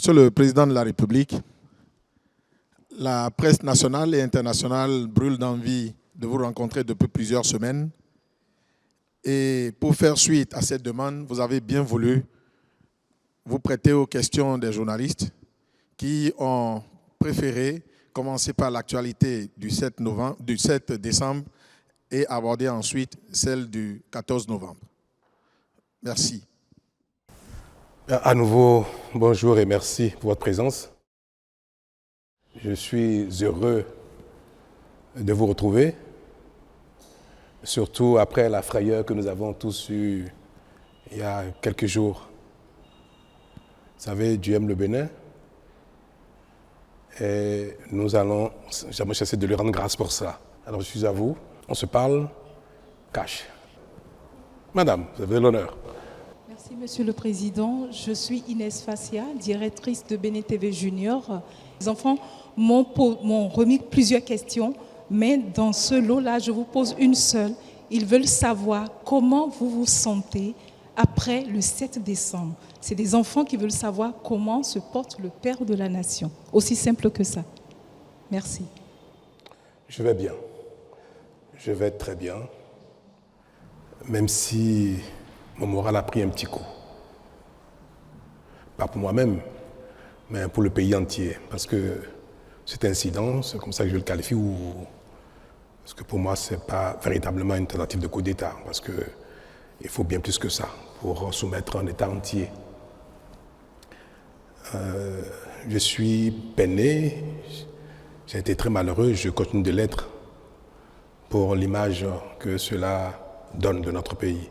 Monsieur le Président de la République, la presse nationale et internationale brûle d'envie de vous rencontrer depuis plusieurs semaines. Et pour faire suite à cette demande, vous avez bien voulu vous prêter aux questions des journalistes qui ont préféré commencer par l'actualité du 7 décembre et aborder ensuite celle du 14 novembre. Merci. À nouveau, bonjour et merci pour votre présence. Je suis heureux de vous retrouver, surtout après la frayeur que nous avons tous eue il y a quelques jours. Vous savez, Dieu aime le Bénin et nous allons jamais cesser de lui rendre grâce pour ça. Alors je suis à vous, on se parle cash. Madame, vous avez l'honneur. Merci Monsieur le Président. Je suis Inès Fassia, directrice de Bénin TV Junior. Les enfants m'ont remis plusieurs questions, mais dans ce lot-là, je vous pose une seule. Ils veulent savoir comment vous vous sentez après le 7 décembre. C'est des enfants qui veulent savoir comment se porte le Père de la Nation. Aussi simple que ça. Merci. Je vais bien. Je vais très bien. Même si mon moral a pris un petit coup. Pas pour moi-même, mais pour le pays entier. Parce que cet incident, c'est comme ça que je le qualifie, parce que pour moi, ce n'est pas véritablement une tentative de coup d'État. Parce qu'il faut bien plus que ça pour soumettre un État entier. Je suis peiné, j'ai été très malheureux, je continue de l'être pour l'image que cela donne de notre pays.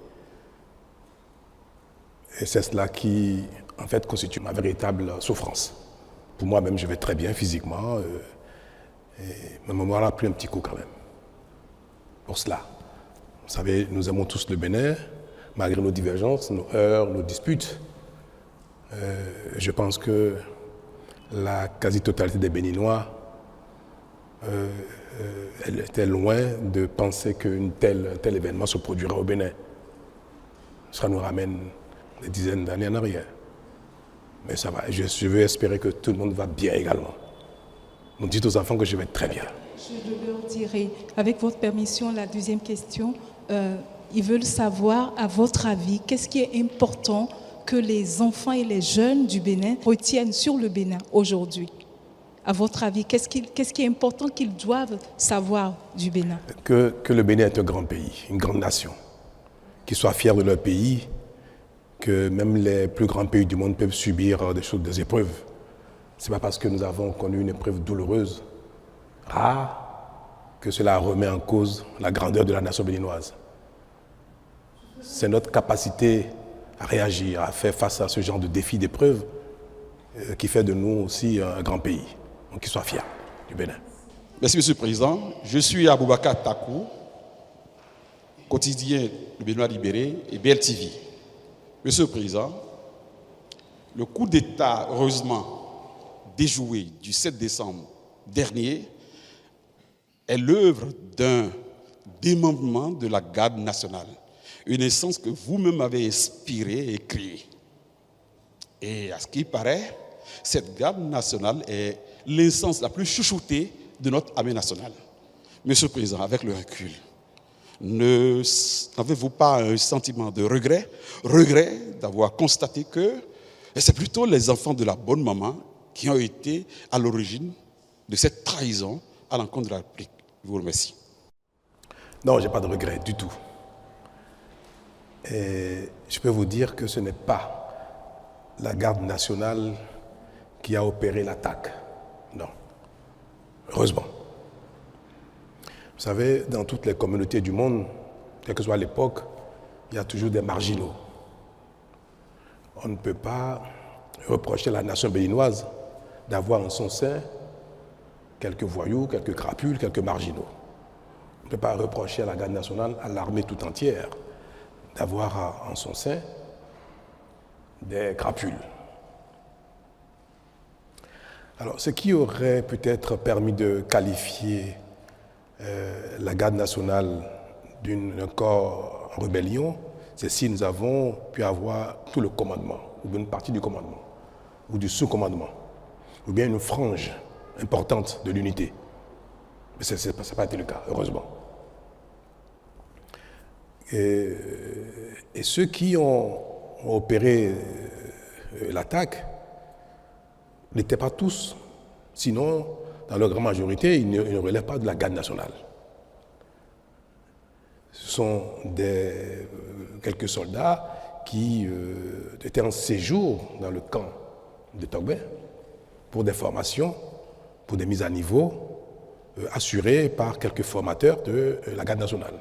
Et c'est cela qui, en fait, constitue ma véritable souffrance. Pour moi-même, je vais très bien physiquement, mais mon moral a pris un petit coup quand même. Pour cela. Vous savez, nous aimons tous le Bénin, malgré nos divergences, nos heurts, nos disputes. Je pense que la quasi-totalité des Béninois elle était loin de penser qu'un tel événement se produirait au Bénin. Ça nous ramène des dizaines d'années en arrière. Mais ça va, je veux espérer que tout le monde va bien également. Nous dites aux enfants que je vais très bien. Je leur dirai, avec votre permission, la deuxième question. Ils veulent savoir, à votre avis, qu'est-ce qui est important que les enfants et les jeunes du Bénin retiennent sur le Bénin aujourd'hui? À votre avis, qu'est-ce qui est important qu'ils doivent savoir du Bénin? Que le Bénin est un grand pays, une grande nation. Qu'ils soient fiers de leur pays, que même les plus grands pays du monde peuvent subir des épreuves. Ce n'est pas parce que nous avons connu une épreuve douloureuse, rare, que cela remet en cause la grandeur de la nation béninoise. C'est notre capacité à réagir, à faire face à ce genre de défis, d'épreuves, qui fait de nous aussi un grand pays. Donc qu'ils soient fiers du Bénin. Merci Monsieur le Président. Je suis Aboubakar Takou, quotidien Le Béninois libéré et BLTV. Monsieur le Président, le coup d'État, heureusement déjoué du 7 décembre dernier, est l'œuvre d'un démembrement de la garde nationale, une essence que vous-même avez inspirée et créée. Et à ce qui paraît, cette garde nationale est l'essence la plus chouchoutée de notre armée nationale. Monsieur le Président, avec le recul, n'avez-vous pas un sentiment de regret d'avoir constaté que c'est plutôt les enfants de la bonne maman qui ont été à l'origine de cette trahison à l'encontre de la République? Je vous remercie. Non, je n'ai pas de regret du tout. Et je peux vous dire que ce n'est pas la garde nationale qui a opéré l'attaque. Non. Heureusement. Vous savez, dans toutes les communautés du monde, quelle que soit l'époque, il y a toujours des marginaux. On ne peut pas reprocher à la nation béninoise d'avoir en son sein quelques voyous, quelques crapules, quelques marginaux. On ne peut pas reprocher à la garde nationale, à l'armée tout entière, d'avoir en son sein des crapules. Alors, ce qui aurait peut-être permis de qualifier la garde nationale d'un corps en rébellion, c'est si nous avons pu avoir tout le commandement, ou une partie du commandement. ou du sous-commandement, ou bien une frange importante de l'unité. Mais ça n'a pas été le cas, heureusement. Et ceux qui ont opéré l'attaque n'étaient pas tous, sinon, dans leur grande majorité, ils ne relèvent pas de la garde nationale. Ce sont quelques soldats qui étaient en séjour dans le camp de Togbe pour des formations, pour des mises à niveau, assurées par quelques formateurs de la garde nationale.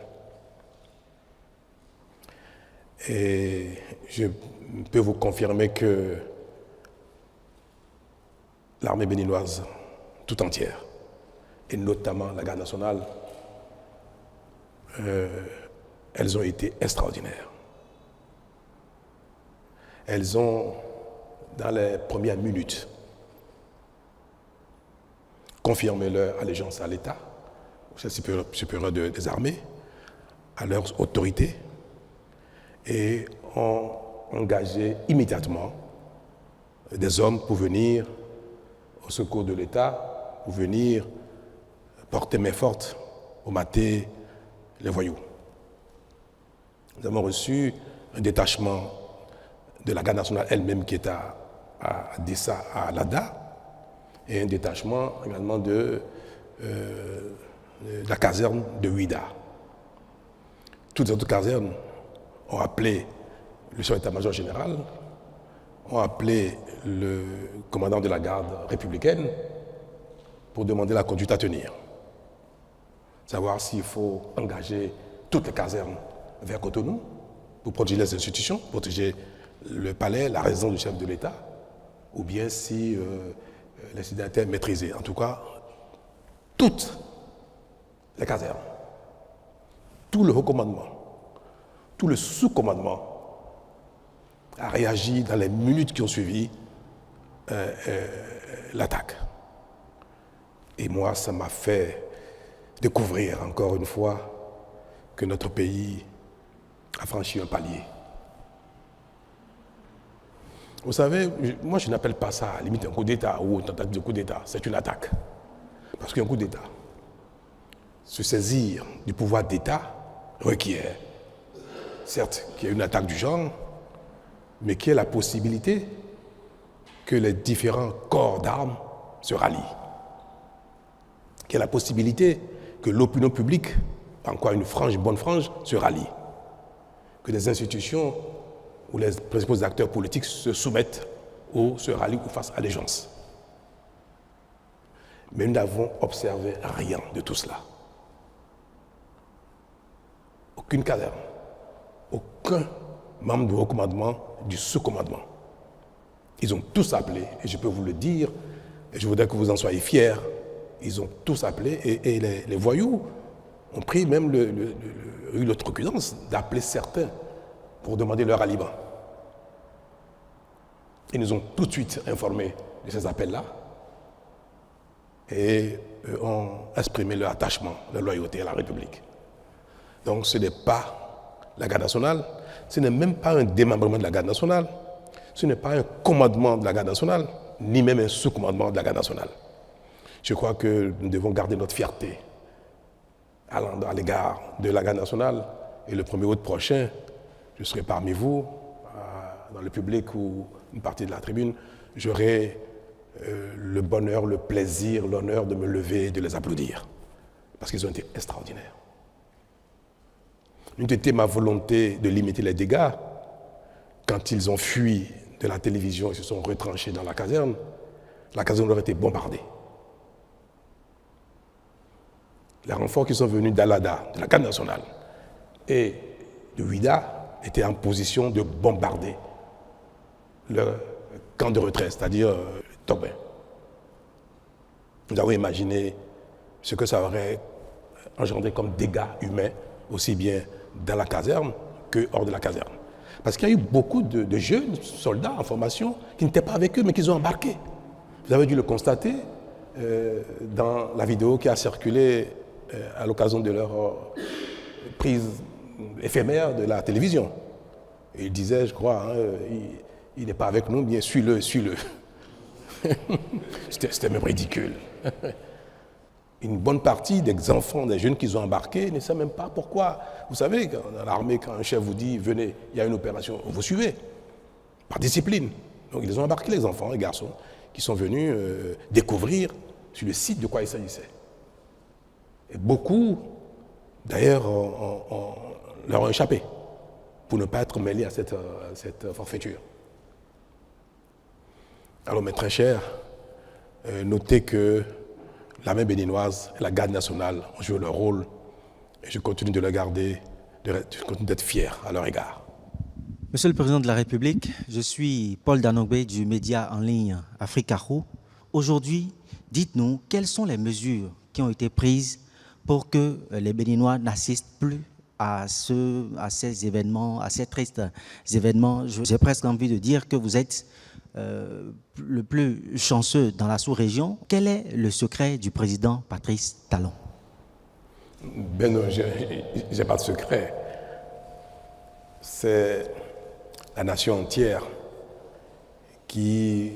Et je peux vous confirmer que l'armée béninoise tout entière, et notamment la garde nationale, elles ont été extraordinaires. Elles ont, dans les premières minutes, confirmé leur allégeance à l'État, au chef supérieur des armées, à leurs autorités, et ont engagé immédiatement des hommes pour venir au secours de l'État, pour venir porter main forte pour mater les voyous. Nous avons reçu un détachement de la garde nationale elle-même qui est à Dessa, à Lada, et un détachement également de la caserne de Ouida. Toutes les autres casernes ont appelé le chef d'état-major général, ont appelé le commandant de la garde républicaine pour demander la conduite à tenir. Savoir s'il faut engager toutes les casernes vers Cotonou pour protéger les institutions, protéger le palais, la résidence du chef de l'État, ou bien si l'incident était maîtrisé. En tout cas, toutes les casernes, tout le haut commandement, tout le sous-commandement a réagi dans les minutes qui ont suivi l'attaque. Et moi, ça m'a fait découvrir encore une fois que notre pays a franchi un palier. Vous savez, moi je n'appelle pas ça à la limite un coup d'État ou une tentative de coup d'État, c'est une attaque. Parce qu'un coup d'État, se saisir du pouvoir d'État requiert, certes, qu'il y ait une attaque du genre, mais qu'il y ait la possibilité que les différents corps d'armes se rallient. Qu'il y ait la possibilité que l'opinion publique, encore une bonne frange, se rallie. Que les institutions ou les principaux acteurs politiques se soumettent ou se rallient ou fassent allégeance. Mais nous n'avons observé rien de tout cela. Aucune caserne, aucun membre du haut commandement, du sous-commandement. Ils ont tous appelé, et je peux vous le dire, et je voudrais que vous en soyez fiers, ils ont tous appelé, et les voyous ont pris même eu l'outrecuidance d'appeler certains pour demander leur ralliement. Ils nous ont tout de suite informés de ces appels-là et ont exprimé leur attachement, leur loyauté à la République. Donc ce n'est pas la garde nationale, ce n'est même pas un démembrement de la garde nationale, ce n'est pas un commandement de la garde nationale, ni même un sous-commandement de la garde nationale. Je crois que nous devons garder notre fierté à l'égard de la garde nationale. Et le 1er août prochain, je serai parmi vous, dans le public ou une partie de la tribune, j'aurai le bonheur, le plaisir, l'honneur de me lever et de les applaudir. Parce qu'ils ont été extraordinaires. N'eût été ma volonté de limiter les dégâts quand ils ont fui de la télévision et se sont retranchés dans la caserne aurait été bombardée. Les renforts qui sont venus d'Alada, de la garde nationale, et de Ouida étaient en position de bombarder le camp de retrait, c'est-à-dire Togbe. Nous avons imaginé ce que ça aurait engendré comme dégâts humains, aussi bien dans la caserne que hors de la caserne. Parce qu'il y a eu beaucoup de jeunes soldats en formation qui n'étaient pas avec eux, mais qui ont embarqué. Vous avez dû le constater dans la vidéo qui a circulé à l'occasion de leur prise éphémère de la télévision. Et il disait, je crois, il n'est pas avec nous, bien suis-le, suis-le. C'était même ridicule. Une bonne partie des enfants, des jeunes qu'ils ont embarqués ne savent même pas pourquoi. Vous savez, dans l'armée, quand un chef vous dit « venez, il y a une opération », vous suivez, par discipline. Donc ils ont embarqué les enfants, les garçons, qui sont venus découvrir sur le site de quoi il s'agissait. Et beaucoup, d'ailleurs, leur ont échappé pour ne pas être mêlés à cette forfaiture. Alors mes très chers, notez que l'armée béninoise et la garde nationale ont joué leur rôle et je continue de le garder, je continue d'être fier à leur égard. Monsieur le Président de la République, je suis Paul Danogbe du média en ligne Africarou. Aujourd'hui, dites-nous quelles sont les mesures qui ont été prises pour que les Béninois n'assistent plus à ces événements, à ces tristes événements. J'ai presque envie de dire que vous êtes le plus chanceux dans la sous-région. Quel est le secret du président Patrice Talon? Ben non, je n'ai pas de secret. C'est la nation entière qui,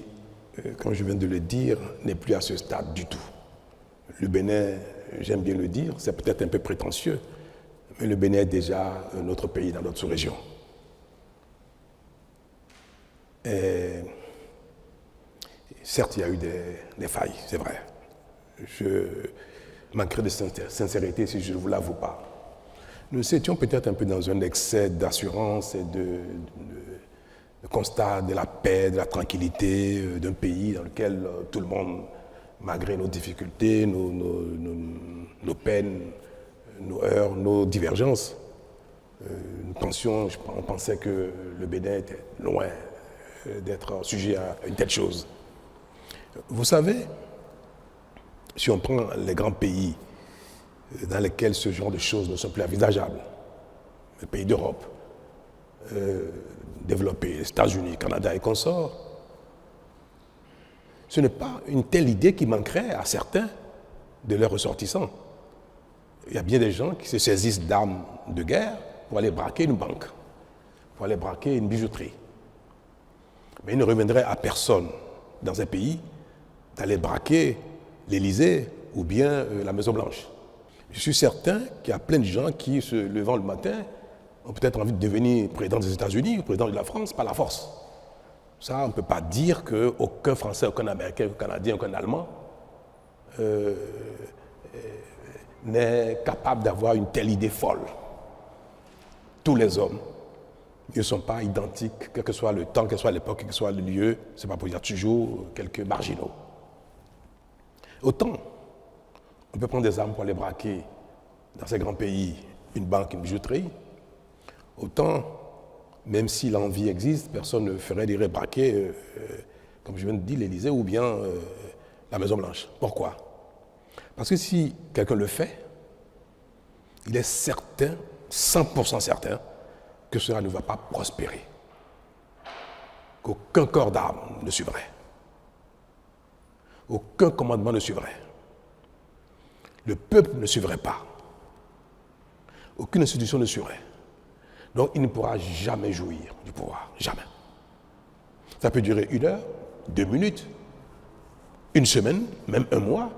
comme je viens de le dire, n'est plus à ce stade du tout. Le Bénin, j'aime bien le dire, c'est peut-être un peu prétentieux, mais le Bénin est déjà notre pays dans notre sous-région. Et certes, il y a eu des failles, c'est vrai. Je manquerais de sincérité si je ne vous l'avoue pas. Nous étions peut-être un peu dans un excès d'assurance et de constat de la paix, de la tranquillité d'un pays dans lequel tout le monde, malgré nos difficultés, nos peines, nos heurts, nos divergences, on pensait que le Bénin était loin d'être sujet à une telle chose. Vous savez, si on prend les grands pays dans lesquels ce genre de choses ne sont plus envisageables, les pays d'Europe, développés, les États-Unis, Canada et consorts, ce n'est pas une telle idée qui manquerait à certains de leurs ressortissants. Il y a bien des gens qui se saisissent d'armes de guerre pour aller braquer une banque, pour aller braquer une bijouterie. Mais il ne reviendrait à personne dans un pays d'aller braquer l'Élysée ou bien la Maison-Blanche. Je suis certain qu'il y a plein de gens qui, se levant le matin, ont peut-être envie de devenir président des États-Unis ou président de la France par la force. Ça, on ne peut pas dire qu'aucun Français, aucun Américain, aucun Canadien, aucun Allemand n'est capable d'avoir une telle idée folle. Tous les hommes ne sont pas identiques, quel que soit le temps, quelle que soit l'époque, quel que soit le lieu. Ce n'est pas pour dire toujours quelques marginaux. Autant, on peut prendre des armes pour aller braquer dans ces grands pays une banque, une bijouterie. Autant, même si l'envie existe, personne ne ferait d'y braquer, comme je viens de dire, l'Élysée ou bien la Maison-Blanche. Pourquoi? Parce que si quelqu'un le fait, il est certain, 100% certain, que cela ne va pas prospérer. Qu'aucun corps d'armes ne suivrait. Aucun commandement ne suivrait. Le peuple ne suivrait pas. Aucune institution ne suivrait. Donc il ne pourra jamais jouir du pouvoir. Jamais. Ça peut durer 1 heure, 2 minutes, 1 semaine, même 1 mois,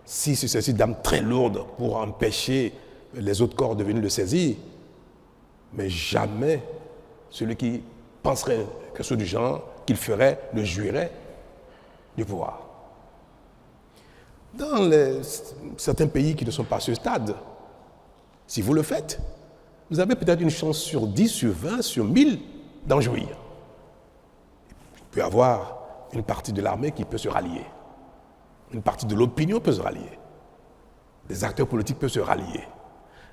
si c'est ceci d'armes très lourdes pour empêcher les autres corps de venir le saisir. Mais jamais celui qui penserait que ce du genre qu'il ferait ne jouirait du pouvoir. Dans certains pays qui ne sont pas à ce stade, si vous le faites, vous avez peut-être une chance sur 10, sur 20, sur 1000 d'en jouir. Il peut y avoir une partie de l'armée qui peut se rallier. Une partie de l'opinion peut se rallier. Des acteurs politiques peuvent se rallier.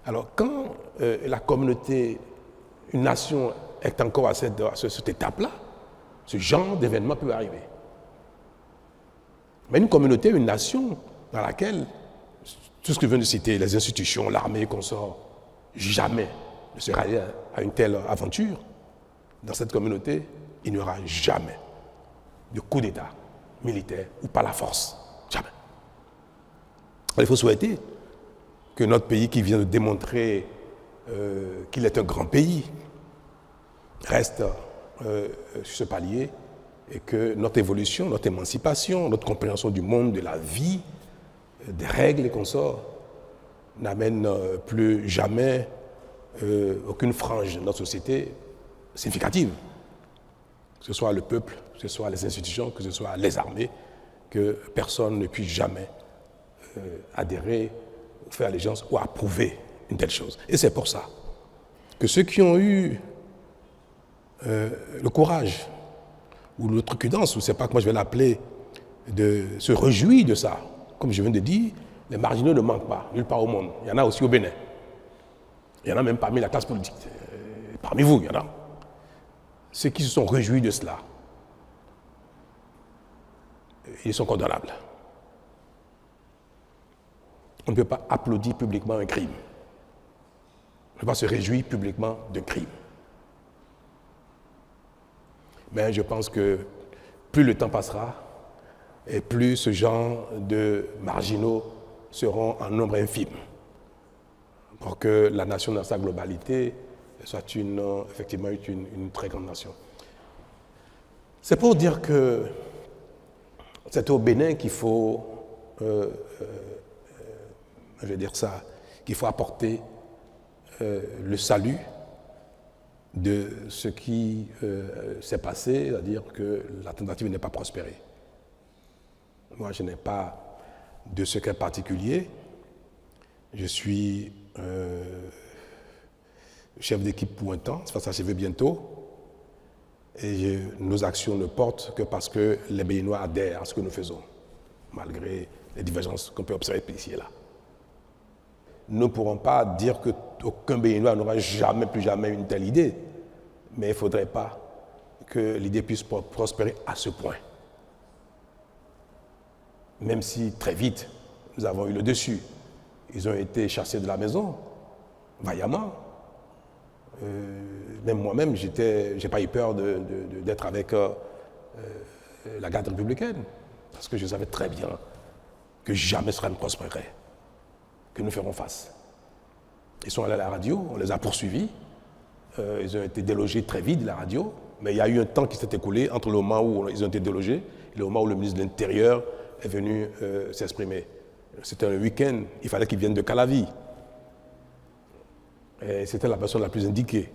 Alors quand la communauté, une nation est encore à cette étape-là, ce genre d'événement peut arriver. Mais une communauté, une nation dans laquelle tout ce que je viens de citer, les institutions, l'armée, consorts, jamais ne se rallie à une telle aventure, dans cette communauté, il n'y aura jamais de coup d'État militaire ou par la force. Jamais. Alors, il faut souhaiter que notre pays qui vient de démontrer qu'il est un grand pays reste sur ce palier et que notre évolution, notre émancipation, notre compréhension du monde, de la vie, des règles et consorts, n'amène plus jamais aucune frange de notre société significative. Que ce soit le peuple, que ce soit les institutions, que ce soit les armées, que personne ne puisse jamais adhérer, faire allégeance ou approuver une telle chose. Et c'est pour ça que ceux qui ont eu le courage ou l'outrecuidance, ou je ne sais pas comment je vais l'appeler, de se réjouir de ça, comme je viens de dire, les marginaux ne manquent pas, nulle part au monde. Il y en a aussi au Bénin. Il y en a même parmi la classe politique. Parmi vous, il y en a. Ceux qui se sont réjouis de cela, ils sont condamnables. On ne peut pas applaudir publiquement un crime. On ne peut pas se réjouir publiquement d'un crime. Mais je pense que plus le temps passera, et plus ce genre de marginaux seront en nombre infime, pour que la nation dans sa globalité soit effectivement une très grande nation. C'est pour dire que c'est au Bénin qu'il faut, je vais dire ça, qu'il faut apporter le salut de ce qui s'est passé, c'est-à-dire que la tentative n'est pas prospérée. Moi, je n'ai pas de secret particulier. Je suis chef d'équipe pour un temps, ça va s'achever bientôt. Et nos actions ne portent que parce que les Béninois adhèrent à ce que nous faisons, malgré les divergences qu'on peut observer ici et là. Nous ne pourrons pas dire qu'aucun Béninois n'aura jamais, plus jamais une telle idée, mais il ne faudrait pas que l'idée puisse prospérer à ce point. Même si très vite, nous avons eu le dessus. Ils ont été chassés de la maison, vaillamment. Même moi-même, je n'ai pas eu peur d'être avec la garde républicaine, parce que je savais très bien que jamais cela ne prospérerait, que nous ferons face. Ils sont allés à la radio, on les a poursuivis, ils ont été délogés très vite de la radio, mais il y a eu un temps qui s'est écoulé entre le moment où ils ont été délogés et le moment où le ministre de l'Intérieur est venu s'exprimer. C'était un week-end, il fallait qu'ils viennent de Calavi. Et c'était la personne la plus indiquée.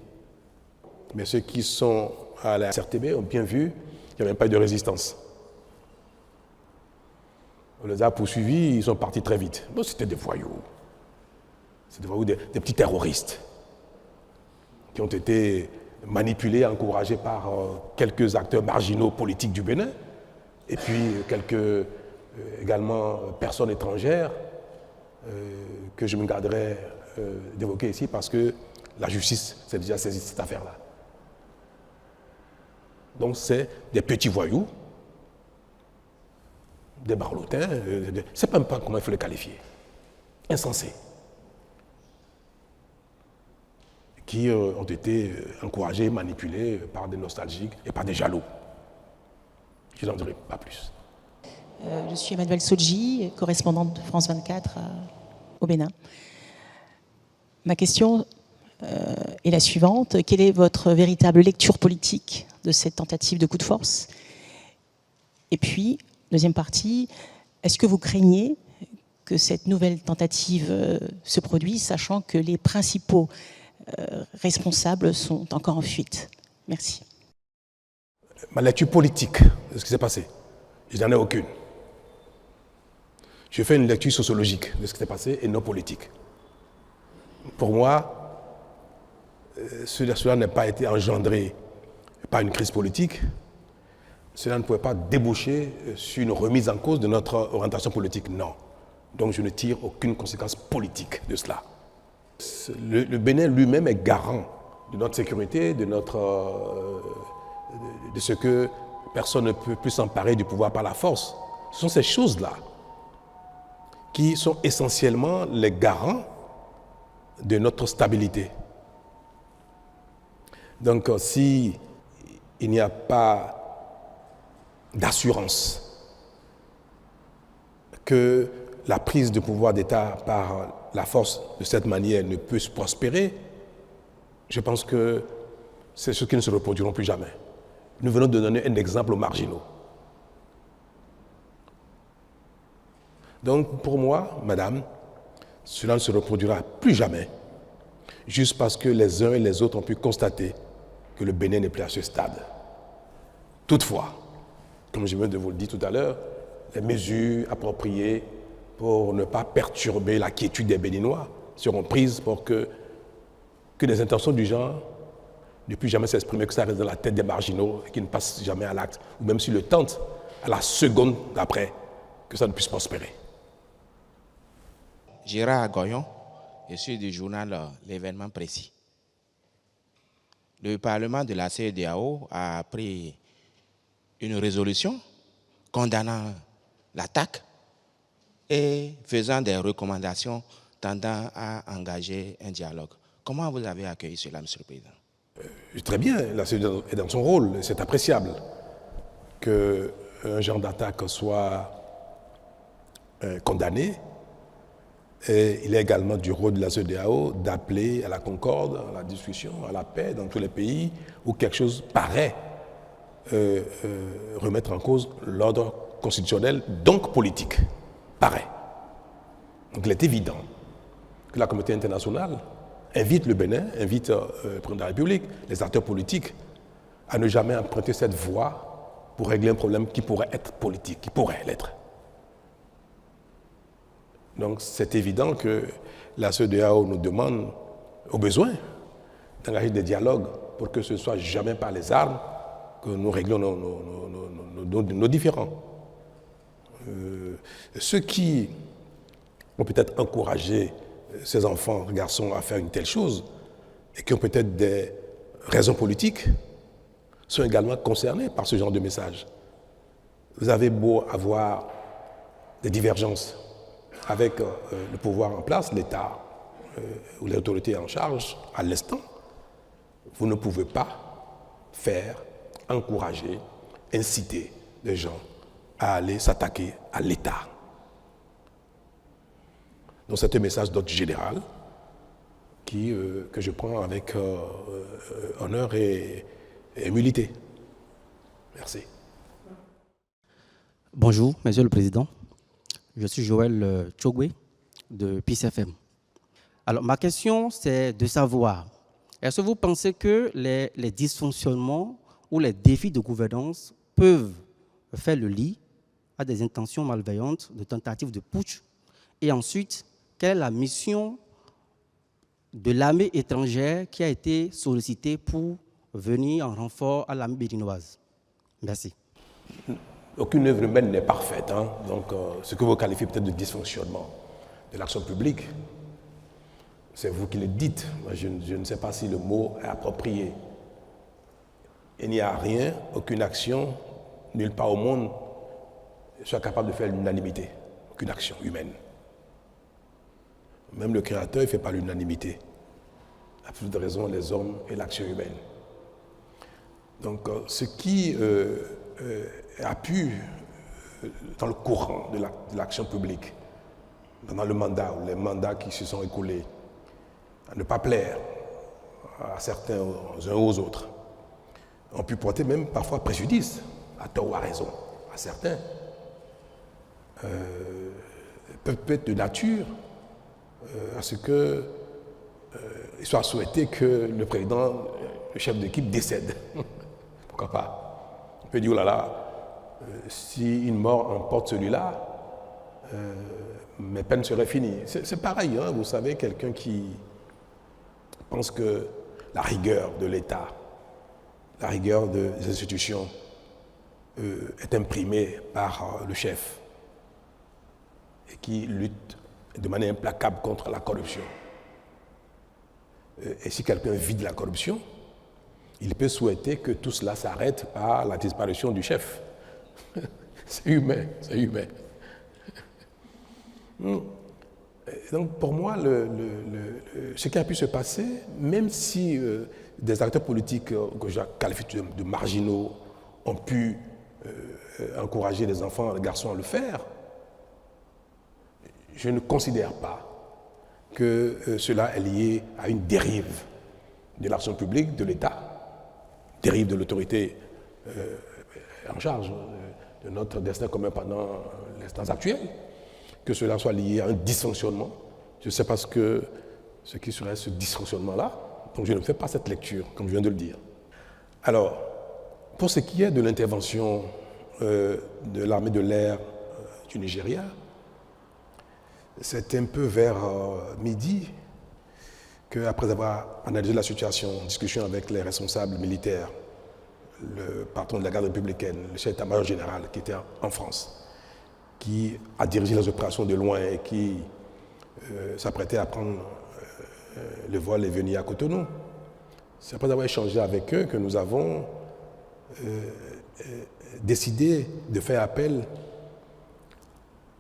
Mais ceux qui sont à la CRTB ont bien vu qu'il n'y avait même pas eu de résistance. On les a poursuivis, ils sont partis très vite. Bon, c'était des voyous. C'était des voyous, des petits terroristes qui ont été manipulés, encouragés par quelques acteurs marginaux politiques du Bénin et puis quelques également personnes étrangères que je me garderai d'évoquer ici parce que la justice s'est déjà saisie de cette affaire-là. Donc c'est des petits voyous, des barlotins, je ne sais même pas comment il faut les qualifier, insensés, qui ont été encouragés, manipulés par des nostalgiques et par des jaloux. Je n'en dirai pas plus. Je suis Emmanuelle Sodji, correspondante de France 24 au Bénin. Ma question est la suivante. Quelle est votre véritable lecture politique de cette tentative de coup de force? Et puis, deuxième partie, est-ce que vous craignez que cette nouvelle tentative se produise, sachant que les principaux responsables sont encore en fuite? Merci. Ma lecture politique de ce qui s'est passé, je n'en ai aucune. Je fais une lecture sociologique de ce qui s'est passé et non politique. Pour moi, cela n'a pas été engendré par une crise politique. Cela ne pouvait pas déboucher sur une remise en cause de notre orientation politique. Non. Donc je ne tire aucune conséquence politique de cela. Le Bénin lui-même est garant de notre sécurité, de ce que personne ne peut plus s'emparer du pouvoir par la force. Ce sont ces choses-là qui sont essentiellement les garants de notre stabilité. Donc, si il n'y a pas d'assurance que la prise de pouvoir d'État par la force de cette manière ne peut se prospérer, je pense que c'est ce qui ne se reproduiront plus jamais. Nous venons de donner un exemple aux marginaux. Donc, pour moi, madame, cela ne se reproduira plus jamais, juste parce que les uns et les autres ont pu constater que le Bénin n'est plus à ce stade. Toutefois, comme je viens de vous le dire tout à l'heure, les mesures appropriées pour ne pas perturber la quiétude des Béninois seront prises pour que des intentions du genre ne puissent jamais s'exprimer, que ça reste dans la tête des marginaux et qu'ils ne passent jamais à l'acte, ou même s'ils le tentent, à la seconde d'après, que ça ne puisse prospérer. Gérard Goyon, je suis du journal L'événement précis. Le Parlement de la CEDEAO a pris une résolution condamnant l'attaque et faisant des recommandations tendant à engager un dialogue. Comment vous avez accueilli cela, Monsieur le Président? Très bien, la CEDEAO est dans son rôle, c'est appréciable qu'un genre d'attaque soit condamné. Et il est également du rôle de la CEDEAO d'appeler à la concorde, à la discussion, à la paix dans tous les pays où quelque chose paraît remettre en cause l'ordre constitutionnel, donc politique. Paraît. Donc il est évident que la communauté internationale invite le Bénin, invite le président de la République, les acteurs politiques, à ne jamais emprunter cette voie pour régler un problème qui pourrait être politique, qui pourrait l'être. Donc c'est évident que la CEDEAO nous demande, au besoin, d'engager des dialogues pour que ce ne soit jamais par les armes que nous réglons nos différends. Ceux qui ont peut-être encouragé ces enfants, garçons, à faire une telle chose, et qui ont peut-être des raisons politiques, sont également concernés par ce genre de message. Vous avez beau avoir des divergences avec le pouvoir en place, l'État ou les autorités en charge, à l'instant, vous ne pouvez pas faire, encourager, inciter les gens à aller s'attaquer à l'État. Donc c'est un message d'ordre général que je prends avec honneur et humilité. Merci. Bonjour, Monsieur le Président. Je suis Joël Tchogwe de Peace FM. Alors, ma question, c'est de savoir, est-ce que vous pensez que les dysfonctionnements ou les défis de gouvernance peuvent faire le lit à des intentions malveillantes, de tentatives de putsch? Et ensuite, quelle est la mission de l'armée étrangère qui a été sollicitée pour venir en renfort à l'armée béninoise? Merci. Aucune œuvre humaine n'est parfaite. Hein? Donc, ce que vous qualifiez peut-être de dysfonctionnement de l'action publique, c'est vous qui le dites. Moi, je ne sais pas si le mot est approprié. Il n'y a rien, aucune action, nulle part au monde, soit capable de faire l'unanimité. Aucune action humaine. Même le Créateur ne fait pas l'unanimité. À plus de raison, les hommes et l'action humaine. Donc, ce qui a pu, dans le courant de l'action publique, pendant le mandat ou les mandats qui se sont écoulés, à ne pas plaire à certains, aux uns aux autres, ont pu porter même parfois préjudice, à tort ou à raison, à certains, peuvent être de nature à ce qu'il soit souhaité que le président, le chef d'équipe décède. Pourquoi pas? On peut dire, oh là là, si une mort emporte celui-là, mes peines seraient finies. C'est pareil, hein, vous savez, quelqu'un qui pense que la rigueur de l'État, la rigueur des institutions est imprimée par le chef et qui lutte de manière implacable contre la corruption. Et si quelqu'un vide la corruption, il peut souhaiter que tout cela s'arrête par la disparition du chef. C'est humain, c'est humain. Donc pour moi, ce qui a pu se passer, même si des acteurs politiques que je qualifie de marginaux ont pu encourager les enfants, les garçons à le faire, je ne considère pas que cela est lié à une dérive de l'action publique, de l'État, dérive de l'autorité en charge de notre destin commun pendant l'instance actuelle, que cela soit lié à un dysfonctionnement. Je ne sais pas ce qui serait ce dysfonctionnement-là, donc je ne fais pas cette lecture, comme je viens de le dire. Alors, pour ce qui est de l'intervention de l'armée de l'air du Nigeria, c'est un peu vers midi qu'après avoir analysé la situation, en discussion avec les responsables militaires, le patron de la garde républicaine, le chef d'état-major général qui était en France, qui a dirigé les opérations de loin et qui s'apprêtait à prendre le vol et venir à Cotonou. C'est après avoir échangé avec eux que nous avons décidé de faire appel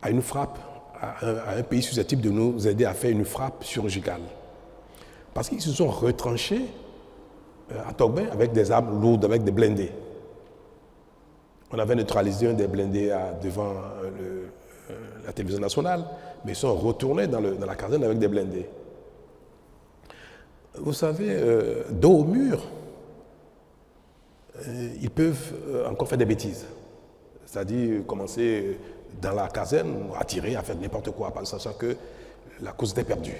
à une frappe, à un pays susceptible de nous aider à faire une frappe chirurgicale. Parce qu'ils se sont retranchés à Togbin avec des armes lourdes, avec des blindés. On avait neutralisé un des blindés devant la télévision nationale, mais ils sont retournés dans la caserne avec des blindés. Vous savez, dos au mur, ils peuvent encore faire des bêtises. C'est-à-dire commencer dans la caserne à tirer, à faire n'importe quoi, sachant que la cause était perdue.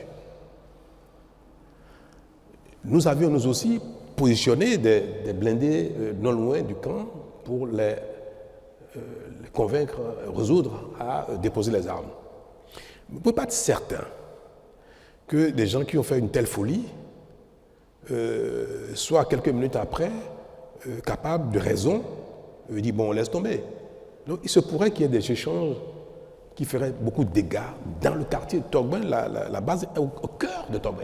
Nous avions nous aussi positionné des blindés non loin du camp pour les convaincre, résoudre à déposer les armes. Vous ne pouvez pas être certain que des gens qui ont fait une telle folie soient quelques minutes après capables de raison, dire bon, laisse tomber. Donc il se pourrait qu'il y ait des échanges qui feraient beaucoup de dégâts dans le quartier de Togbin. La base est au cœur de Togbin.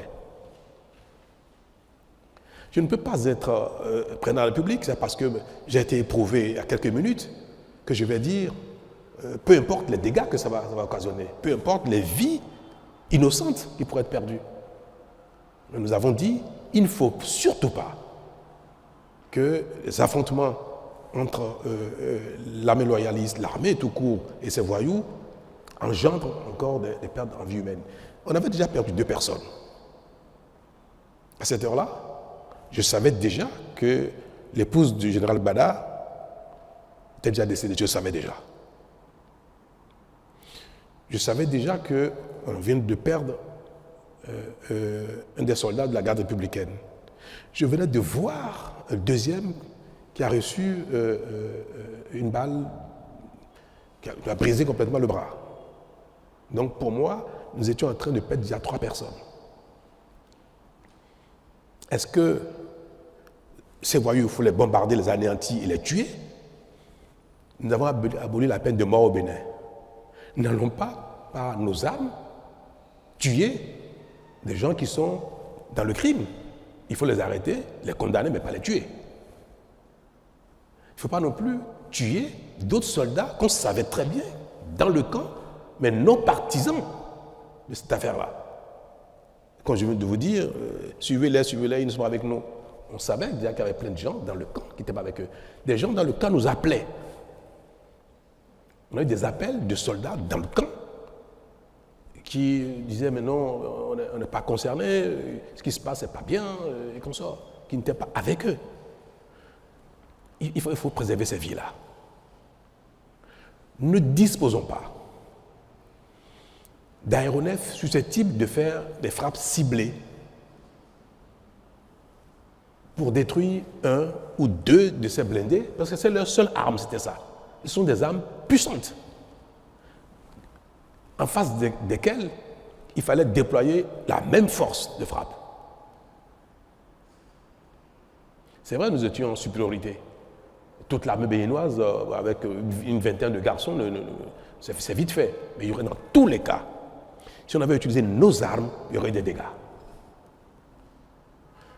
Je ne peux pas être président de la République, c'est parce que j'ai été éprouvé il y a quelques minutes que je vais dire, peu importe les dégâts que ça va occasionner, peu importe les vies innocentes qui pourraient être perdues. Nous avons dit, il ne faut surtout pas que les affrontements entre l'armée loyaliste, l'armée tout court et ces voyous engendrent encore des pertes en vie humaine. On avait déjà perdu 2 personnes. À cette heure-là, je savais déjà que l'épouse du général Bada était déjà décédée, je le savais déjà. Je savais déjà qu'on vient de perdre un des soldats de la garde républicaine. Je venais de voir un deuxième qui a reçu une balle qui a brisé complètement le bras. Donc pour moi, nous étions en train de perdre déjà 3 personnes. Est-ce que ces voyous, il faut les bombarder, les anéantir et les tuer? Nous avons aboli la peine de mort au Bénin. Nous n'allons pas, par nos armes, tuer des gens qui sont dans le crime. Il faut les arrêter, les condamner, mais pas les tuer. Il ne faut pas non plus tuer d'autres soldats qu'on savait très bien dans le camp, mais non partisans de cette affaire-là. Quand je viens de vous dire, suivez-les, ils ne sont pas avec nous. On savait déjà qu'il y avait plein de gens dans le camp qui n'étaient pas avec eux. Des gens dans le camp nous appelaient. On a eu des appels de soldats dans le camp qui disaient, mais non, on n'est pas concernés, ce qui se passe n'est pas bien, et comme ça, qui n'étaient pas avec eux. Il faut préserver ces vies-là. Ne disposons pas d'aéronefs susceptibles de faire des frappes ciblées pour détruire 1 ou 2 de ces blindés, parce que c'est leur seule arme, c'était ça. Ce sont des armes puissantes, en face desquelles il fallait déployer la même force de frappe. C'est vrai, nous étions en supériorité. Toute l'armée béninoise, avec une vingtaine de garçons, c'est vite fait. Mais il y aurait dans tous les cas, si on avait utilisé nos armes, il y aurait des dégâts.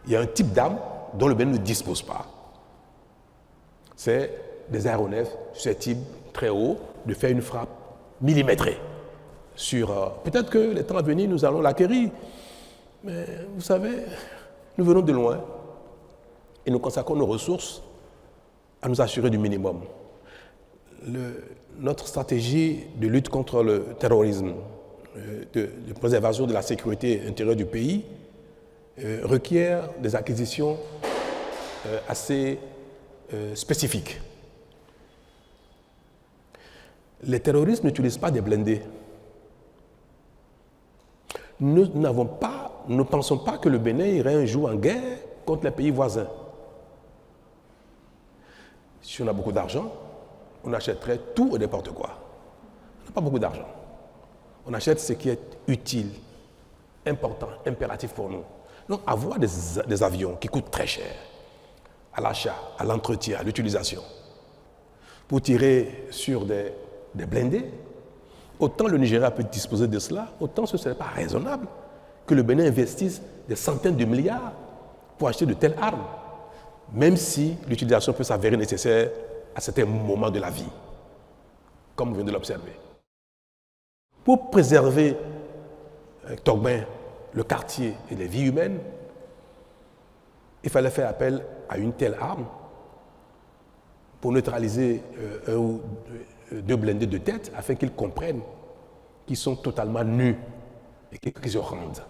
Il y a un type d'arme dont le Bénin ne dispose pas. C'est des aéronefs susceptibles, très haut, de faire une frappe millimétrée. Peut-être que les temps à venir, nous allons l'acquérir. Mais vous savez, nous venons de loin et nous consacrons nos ressources à nous assurer du minimum. Notre stratégie de lutte contre le terrorisme, de préservation de la sécurité intérieure du pays, requiert des acquisitions assez spécifique. Les terroristes n'utilisent pas des blindés. Nous ne pensons pas que le Bénin irait un jour en guerre contre les pays voisins. Si on a beaucoup d'argent, on achèterait tout et n'importe quoi. On n'a pas beaucoup d'argent. On achète ce qui est utile, important, impératif pour nous. Donc avoir des avions qui coûtent très cher, à l'achat, à l'entretien, à l'utilisation, pour tirer sur des blindés, autant le Nigeria peut disposer de cela, autant ce ne serait pas raisonnable que le Bénin investisse des centaines de milliards pour acheter de telles armes, même si l'utilisation peut s'avérer nécessaire à certains moments de la vie, comme vous venez de l'observer. Pour préserver Togben, le quartier et les vies humaines, il fallait faire appel à une telle arme pour neutraliser un ou deux blindés de tête afin qu'ils comprennent qu'ils sont totalement nus et qu'ils se rendent.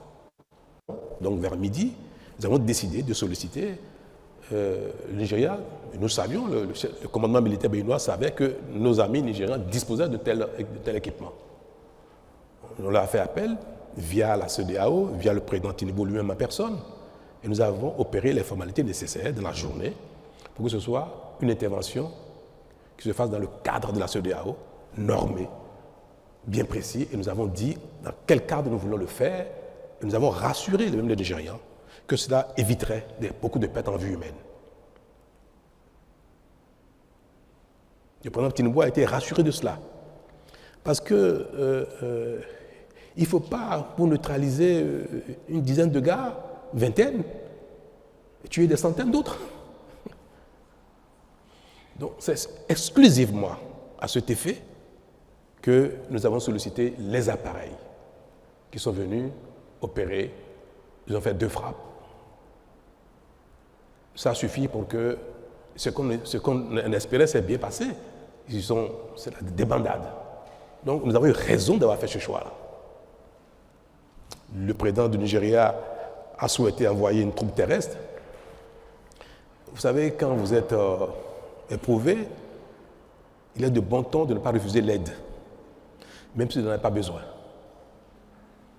Donc vers midi, nous avons décidé de solliciter le Nigeria. Nous savions, le commandement militaire béninois savait que nos amis nigérians disposaient de tel équipement. On leur a fait appel via la CEDEAO, via le président Tinubu lui-même en personne, et nous avons opéré les formalités nécessaires dans la journée pour que ce soit une intervention qui se fasse dans le cadre de la CEDEAO, normée, bien précis, et nous avons dit dans quel cadre nous voulons le faire, et nous avons rassuré les Nigérians que cela éviterait beaucoup de pertes en vie humaine. Le président Tinubu a été rassuré de cela, parce que il ne faut pas, pour neutraliser une dizaine de gars, vingtaine, tuer des centaines d'autres. Donc c'est exclusivement à cet effet que nous avons sollicité les appareils qui sont venus opérer. Ils ont fait 2 frappes. Ça suffit pour que ce qu'on espérait s'est bien passé. C'est la débandade. Donc nous avons eu raison d'avoir fait ce choix-là. Le président du Nigeria a souhaité envoyer une troupe terrestre. Vous savez, quand vous êtes éprouvé, il est de bon ton de ne pas refuser l'aide, même si vous n'en avez pas besoin.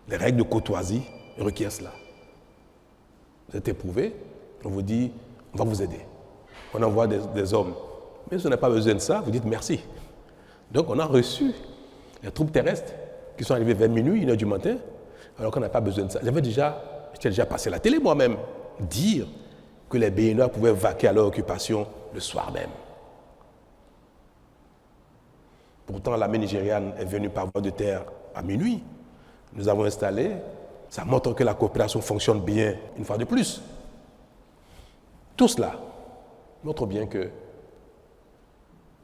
Les règles de courtoisie requièrent cela. Vous êtes éprouvé, on vous dit, on va vous aider. On envoie des hommes. Même si vous n'avez pas besoin de ça, vous dites merci. Donc on a reçu les troupes terrestres qui sont arrivées vers minuit, 1h du matin, alors qu'on n'a pas besoin de ça. J'étais déjà passé à la télé moi-même, dire que les Béninois pouvaient vaquer à leur occupation le soir même. Pourtant, l'armée nigériane est venue par voie de terre à minuit. Nous avons installé, ça montre que la coopération fonctionne bien une fois de plus. Tout cela montre bien que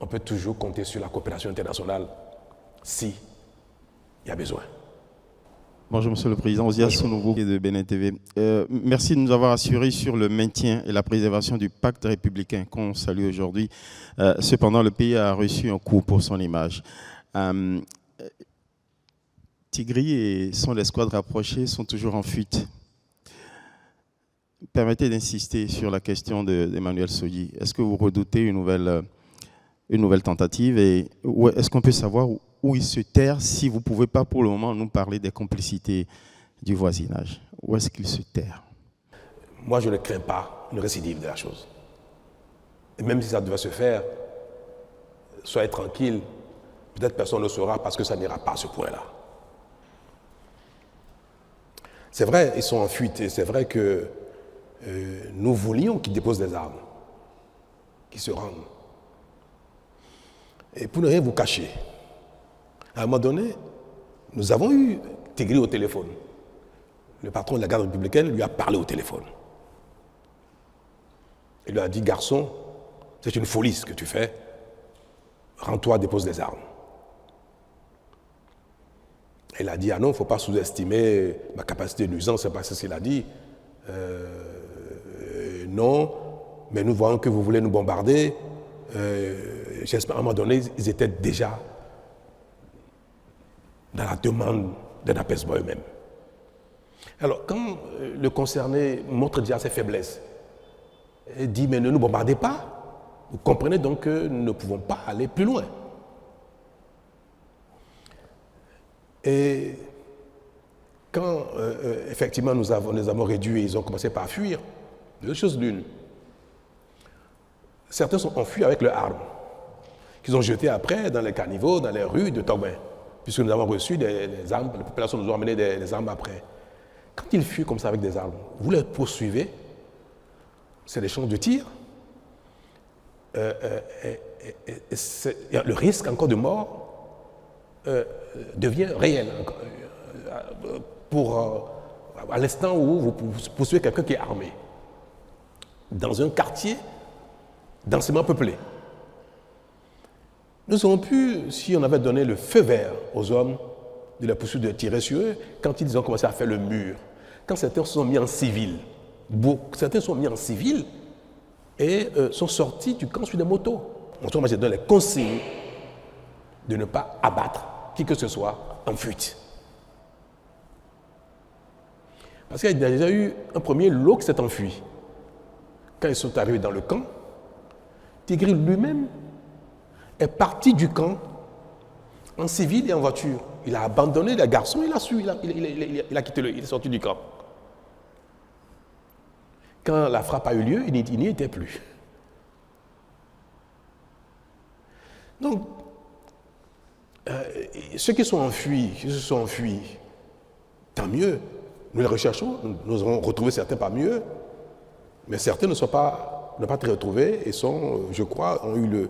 on peut toujours compter sur la coopération internationale si il y a besoin. Bonjour Monsieur le Président, Ozia Sounougo de Bénin TV. Merci de nous avoir assuré sur le maintien et la préservation du pacte républicain qu'on salue aujourd'hui. Cependant, le pays a reçu un coup pour son image. Tigri et son escouade rapprochée sont toujours en fuite. Permettez d'insister sur la question d'Emmanuel Sodji. Est-ce que vous redoutez une nouvelle tentative et est-ce qu'on peut savoir où il se terre si vous ne pouvez pas pour le moment nous parler des complicités du voisinage? Où est-ce qu'il se terre? Moi, je ne crains pas une récidive de la chose. Et même si ça devait se faire, soyez tranquille, peut-être personne ne le saura parce que ça n'ira pas à ce point-là. C'est vrai, ils sont en fuite et c'est vrai que nous voulions qu'ils déposent des armes, qu'ils se rendent. Et pour ne rien vous cacher, à un moment donné, nous avons eu Tigri au téléphone. Le patron de la garde républicaine lui a parlé au téléphone. Il lui a dit, garçon, c'est une folie ce que tu fais. Rends-toi, dépose des armes. Il a dit, ah non, il ne faut pas sous-estimer ma capacité de nuisance, c'est pas ce qu'il a dit. Non, mais nous voyons que vous voulez nous bombarder. J'espère à un moment donné, ils étaient déjà dans la demande d'un apaisement eux-mêmes. Alors, quand le concerné montre déjà ses faiblesses, il dit, mais ne nous bombardez pas, Vous comprenez donc que nous ne pouvons pas aller plus loin. Et quand effectivement nous avons réduit et ils ont commencé par fuir, deux choses l'une. Certains sont enfuis avec leurs armes, qu'ils ont jetées après dans les caniveaux, dans les rues de Togben, puisque nous avons reçu des armes, la population nous a amené des armes après. Quand ils fuient comme ça avec des armes, vous les poursuivez, c'est des champs de tir, le risque encore de mort devient réel. À l'instant où vous poursuivez quelqu'un qui est armé, dans un quartier densément peuplé. Nous aurions pu, si on avait donné le feu vert aux hommes de la poursuite de tirer sur eux, quand ils ont commencé à faire le mur, quand certains se sont mis en civil, certains sont mis en civil et sont sortis du camp sur des motos. Moi, j'ai donné les consignes de ne pas abattre qui que ce soit en fuite. Parce qu'il y a déjà eu un premier lot qui s'est enfui. Quand ils sont arrivés dans le camp, Tigri lui-même est parti du camp en civil et en voiture. Il a abandonné les garçons, il a quitté il est sorti du camp. Quand la frappe a eu lieu, il n'y était plus. Donc, ceux qui se sont enfuis, tant mieux. Nous les recherchons, nous avons retrouvé certains parmi eux, mais certains ne sont pas été retrouvés et je crois, ont eu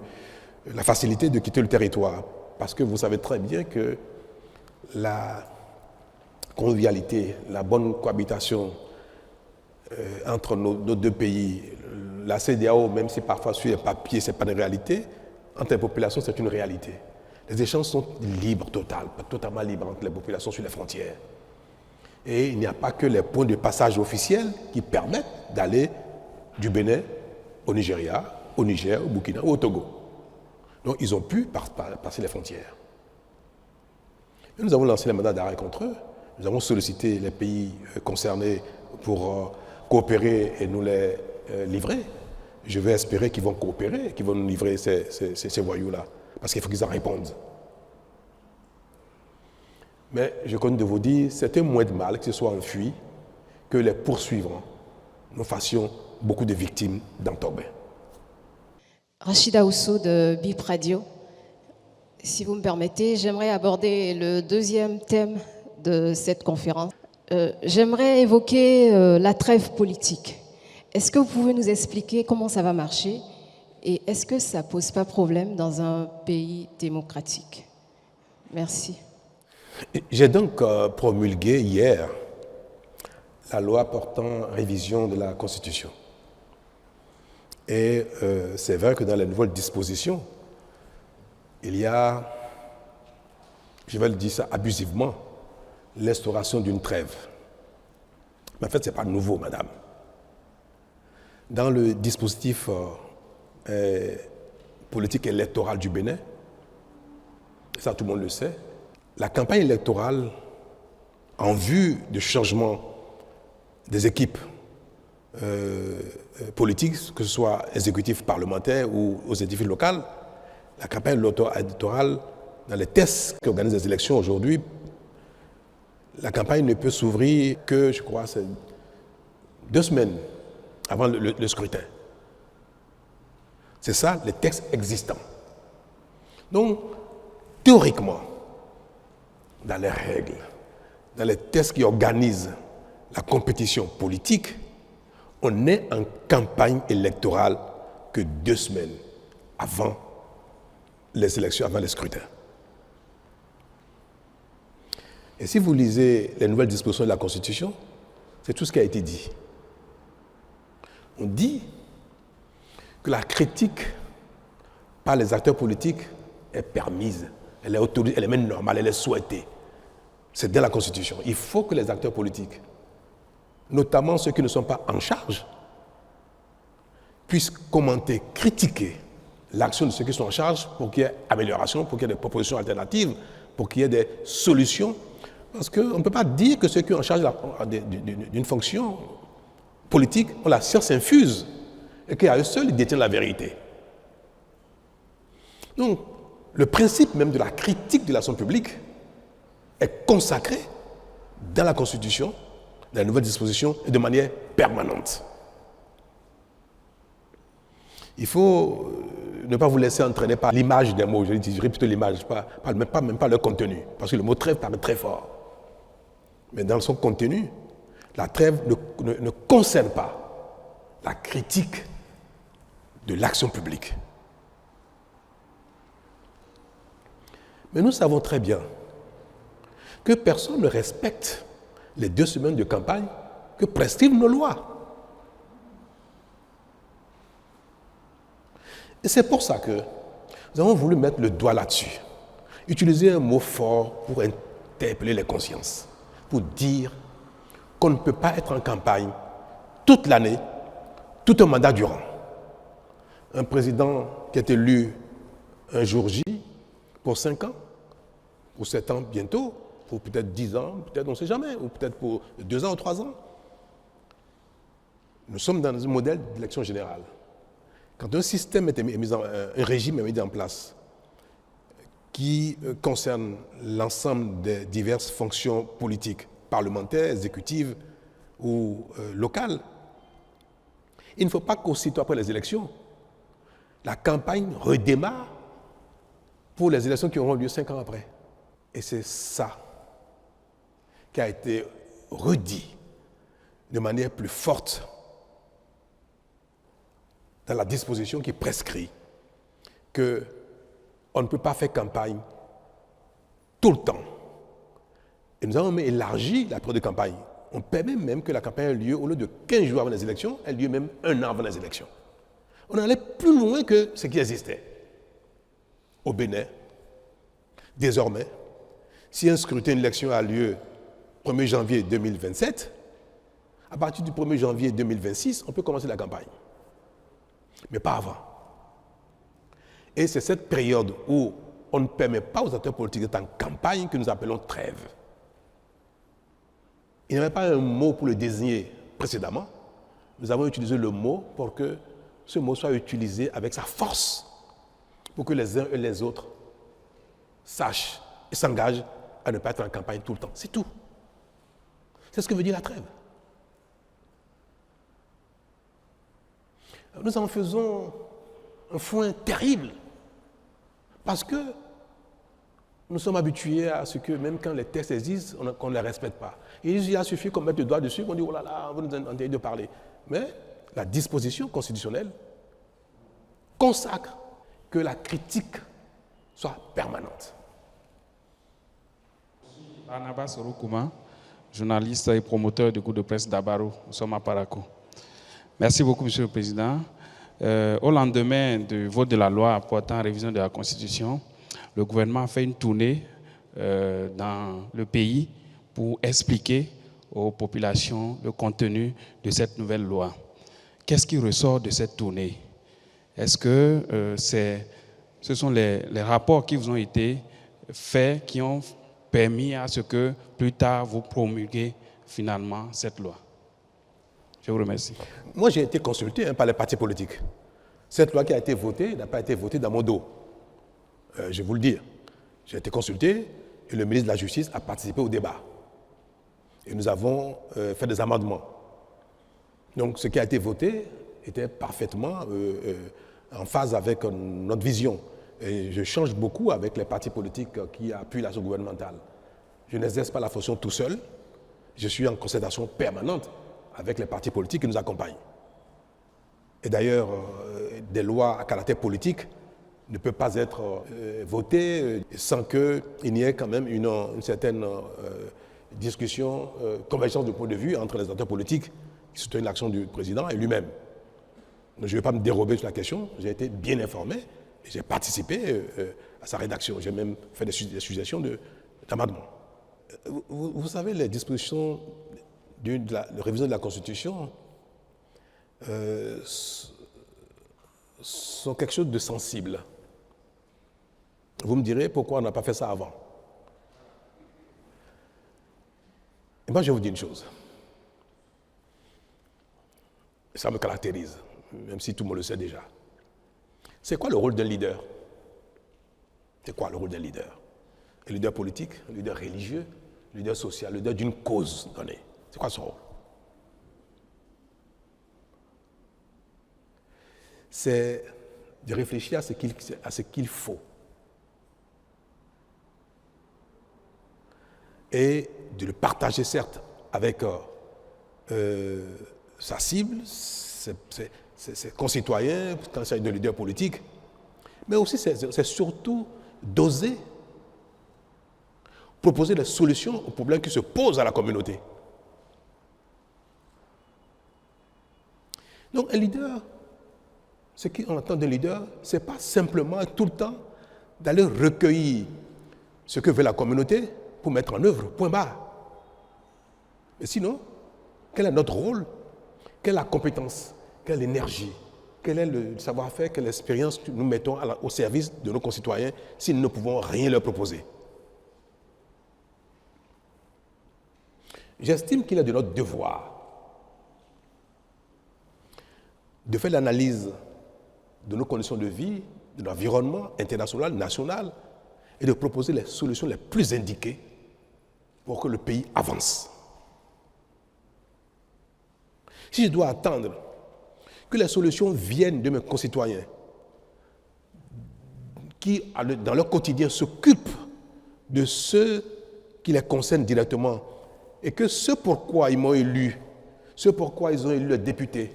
la facilité de quitter le territoire. Parce que vous savez très bien que la convivialité, la bonne cohabitation entre nos deux pays, la CEDEAO, même si parfois sur les papiers, ce n'est pas une réalité, entre les populations, c'est une réalité. Les échanges sont libres, totalement libres entre les populations sur les frontières. Et il n'y a pas que les points de passage officiels qui permettent d'aller du Bénin au Nigeria, au Niger, au Burkina ou au Togo. Donc ils ont pu passer les frontières. Et nous avons lancé les mandats d'arrêt contre eux. Nous avons sollicité les pays concernés pour coopérer et nous les livrer. Je vais espérer qu'ils vont coopérer, qu'ils vont nous livrer ces voyous-là. Parce qu'il faut qu'ils en répondent. Mais je compte de vous dire, c'était moins de mal que ce soit enfui que les poursuivants. Nous fassions beaucoup de victimes dans Togben. Rachida Ousso de BIP Radio. Si vous me permettez, j'aimerais aborder le deuxième thème de cette conférence. J'aimerais évoquer la trêve politique. Est-ce que vous pouvez nous expliquer comment ça va marcher et est-ce que ça ne pose pas problème dans un pays démocratique? Merci. J'ai donc promulgué hier la loi portant révision de la Constitution. Et c'est vrai que dans les nouvelles dispositions, il y a, je vais le dire ça abusivement, l'instauration d'une trêve. Mais en fait, ce n'est pas nouveau, madame. Dans le dispositif politique électoral du Bénin, ça tout le monde le sait, la campagne électorale en vue du changement des équipes politiques, que ce soit exécutif parlementaire ou aux exécutifs locaux, la campagne électorale, dans les tests qui organisent les élections aujourd'hui, la campagne ne peut s'ouvrir que, je crois, c'est 2 semaines avant le scrutin. C'est ça, les textes existants. Donc, théoriquement, dans les règles, dans les tests qui organisent la compétition politique, on n'est en campagne électorale que 2 semaines avant les élections, avant les scrutins. Et si vous lisez les nouvelles dispositions de la Constitution, c'est tout ce qui a été dit. On dit que la critique par les acteurs politiques est permise, elle est autorisée, elle est même normale, elle est souhaitée. C'est dans la Constitution. Il faut que les acteurs politiques, notamment ceux qui ne sont pas en charge, puissent commenter, critiquer l'action de ceux qui sont en charge pour qu'il y ait amélioration, pour qu'il y ait des propositions alternatives, pour qu'il y ait des solutions. Parce qu'on ne peut pas dire que ceux qui sont en charge d'une fonction politique ont la science infuse et qu'à eux seuls, ils détiennent la vérité. Donc, le principe même de la critique de l'action publique est consacré dans la Constitution, dans la nouvelle disposition, et de manière permanente. Il faut ne pas vous laisser entraîner par l'image des mots, je dirais plutôt l'image, même pas leur contenu, parce que le mot trêve paraît très fort. Mais dans son contenu, la trêve ne concerne pas la critique de l'action publique. Mais nous savons très bien que personne ne respecte les 2 semaines de campagne que prescrivent nos lois. Et c'est pour ça que nous avons voulu mettre le doigt là-dessus, utiliser un mot fort pour interpeller les consciences, pour dire qu'on ne peut pas être en campagne toute l'année, tout un mandat durant. Un président qui est élu un jour J pour 5 ans, pour 7 ans bientôt, pour peut-être 10 ans, peut-être on ne sait jamais, ou peut-être pour 2 ans ou 3 ans. Nous sommes dans un modèle d'élection générale. Quand un système un régime est mis en place qui concerne l'ensemble des diverses fonctions politiques, parlementaires, exécutives ou locales, il ne faut pas qu'aussitôt après les élections, la campagne redémarre pour les élections qui auront lieu 5 ans après. Et c'est ça qui a été redit de manière plus forte dans la disposition qui prescrit qu'on ne peut pas faire campagne tout le temps. Et nous avons même élargi la période de campagne. On permet même que la campagne ait lieu, au lieu de 15 jours avant les élections, elle ait lieu même 1 an avant les élections. On allait plus loin que ce qui existait. Au Bénin, désormais, si un scrutin d'élection a lieu 1er janvier 2027, à partir du 1er janvier 2026, on peut commencer la campagne. Mais pas avant. Et c'est cette période où on ne permet pas aux acteurs politiques d'être en campagne que nous appelons trêve. Il n'y avait pas un mot pour le désigner précédemment. Nous avons utilisé le mot pour que ce mot soit utilisé avec sa force, pour que les uns et les autres sachent et s'engagent à ne pas être en campagne tout le temps. C'est tout. C'est ce que veut dire la trêve. Nous en faisons un foin terrible parce que nous sommes habitués à ce que même quand les textes existent, qu'on ne les respecte pas. Il a suffi qu'on mette le doigt dessus, qu'on dit « oh là là, on va nous interdire de parler ». Mais la disposition constitutionnelle consacre que la critique soit permanente. Barnabas Roukouma, journaliste et promoteur du groupe de presse d'Abaro. Nous sommes à Parakou. Merci beaucoup, Monsieur le Président. Au lendemain du vote de la loi portant révision de la Constitution, le gouvernement a fait une tournée dans le pays pour expliquer aux populations le contenu de cette nouvelle loi. Qu'est-ce qui ressort de cette tournée? Est-ce que ce sont les rapports qui vous ont été faits qui ont permis à ce que plus tard vous promulguez finalement cette loi? Je vous remercie. Moi, j'ai été consulté par les partis politiques. Cette loi qui a été votée n'a pas été votée dans mon dos. Je vais vous le dire. J'ai été consulté et le ministre de la Justice a participé au débat. Et nous avons fait des amendements. Donc, ce qui a été voté était parfaitement en phase avec notre vision. Et je change beaucoup avec les partis politiques qui appuient l'action gouvernementale. Je n'exerce pas la fonction tout seul. Je suis en concertation permanente avec les partis politiques qui nous accompagnent. Et d'ailleurs, des lois à caractère politique ne peuvent pas être votées sans qu'il n'y ait quand même une certaine discussion, convergence de point de vue entre les acteurs politiques qui soutiennent l'action du président et lui-même. Donc, je ne vais pas me dérober sur la question, j'ai été bien informé et j'ai participé à sa rédaction. J'ai même fait des suggestions d'amendements. Vous savez, les dispositions de la révision de la Constitution sont quelque chose de sensible. Vous me direz pourquoi on n'a pas fait ça avant. Et moi, je vais vous dire une chose. Ça me caractérise, même si tout le monde le sait déjà. C'est quoi le rôle d'un leader? C'est quoi le rôle d'un leader? Un leader politique, un leader religieux, un leader social, un leader d'une cause donnée. C'est quoi son rôle? C'est de réfléchir à ce qu'il faut. Et de le partager, certes, avec sa cible, ses concitoyens, quand il s'agit de leaders politiques, mais aussi c'est surtout d'oser proposer des solutions aux problèmes qui se posent à la communauté. Donc un leader, ce qu'on attend d'un leader, ce n'est pas simplement tout le temps d'aller recueillir ce que veut la communauté pour mettre en œuvre, point barre. Mais sinon, quel est notre rôle? Quelle est la compétence? Quelle est l'énergie? Quel est le savoir-faire? Quelle expérience nous mettons au service de nos concitoyens si nous ne pouvons rien leur proposer? J'estime qu'il est de notre devoir de faire l'analyse de nos conditions de vie, de l'environnement international, national, et de proposer les solutions les plus indiquées pour que le pays avance. Si je dois attendre que les solutions viennent de mes concitoyens qui, dans leur quotidien, s'occupent de ceux qui les concernent directement et que ce pourquoi ils m'ont élu, ce pourquoi ils ont élu les députés,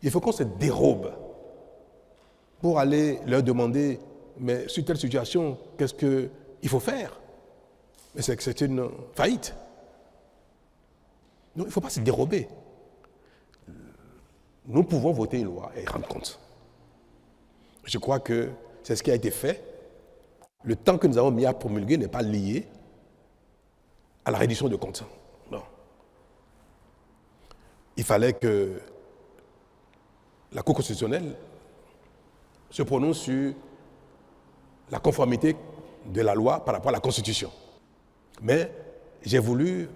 il faut qu'on se dérobe pour aller leur demander, mais sur telle situation, qu'est-ce qu'il faut faire? Mais c'est une faillite. Donc il ne faut pas se dérober. Nous pouvons voter une loi et rendre compte. Je crois que c'est ce qui a été fait. Le temps que nous avons mis à promulguer n'est pas lié à la reddition de comptes. Non. Il fallait que la Cour constitutionnelle se prononce sur la conformité de la loi par rapport à la Constitution. Mais j'ai voulu,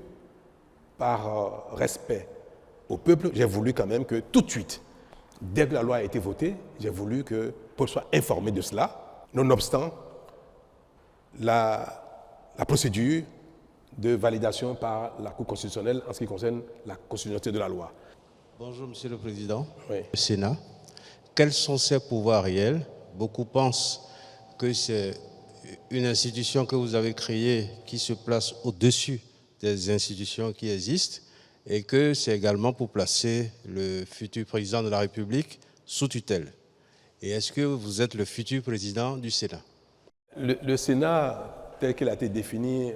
par respect au peuple, j'ai voulu quand même que tout de suite, dès que la loi a été votée, j'ai voulu que le peuple soit informé de cela, nonobstant la procédure de validation par la Cour constitutionnelle en ce qui concerne la constitutionnalité de la loi. Bonjour Monsieur le Président, Oui. le Sénat. Quels sont ses pouvoirs réels? Beaucoup pensent que c'est une institution que vous avez créée qui se place au-dessus des institutions qui existent et que c'est également pour placer le futur président de la République sous tutelle. Et est-ce que vous êtes le futur président du Sénat? Le Sénat, tel qu'il a été défini,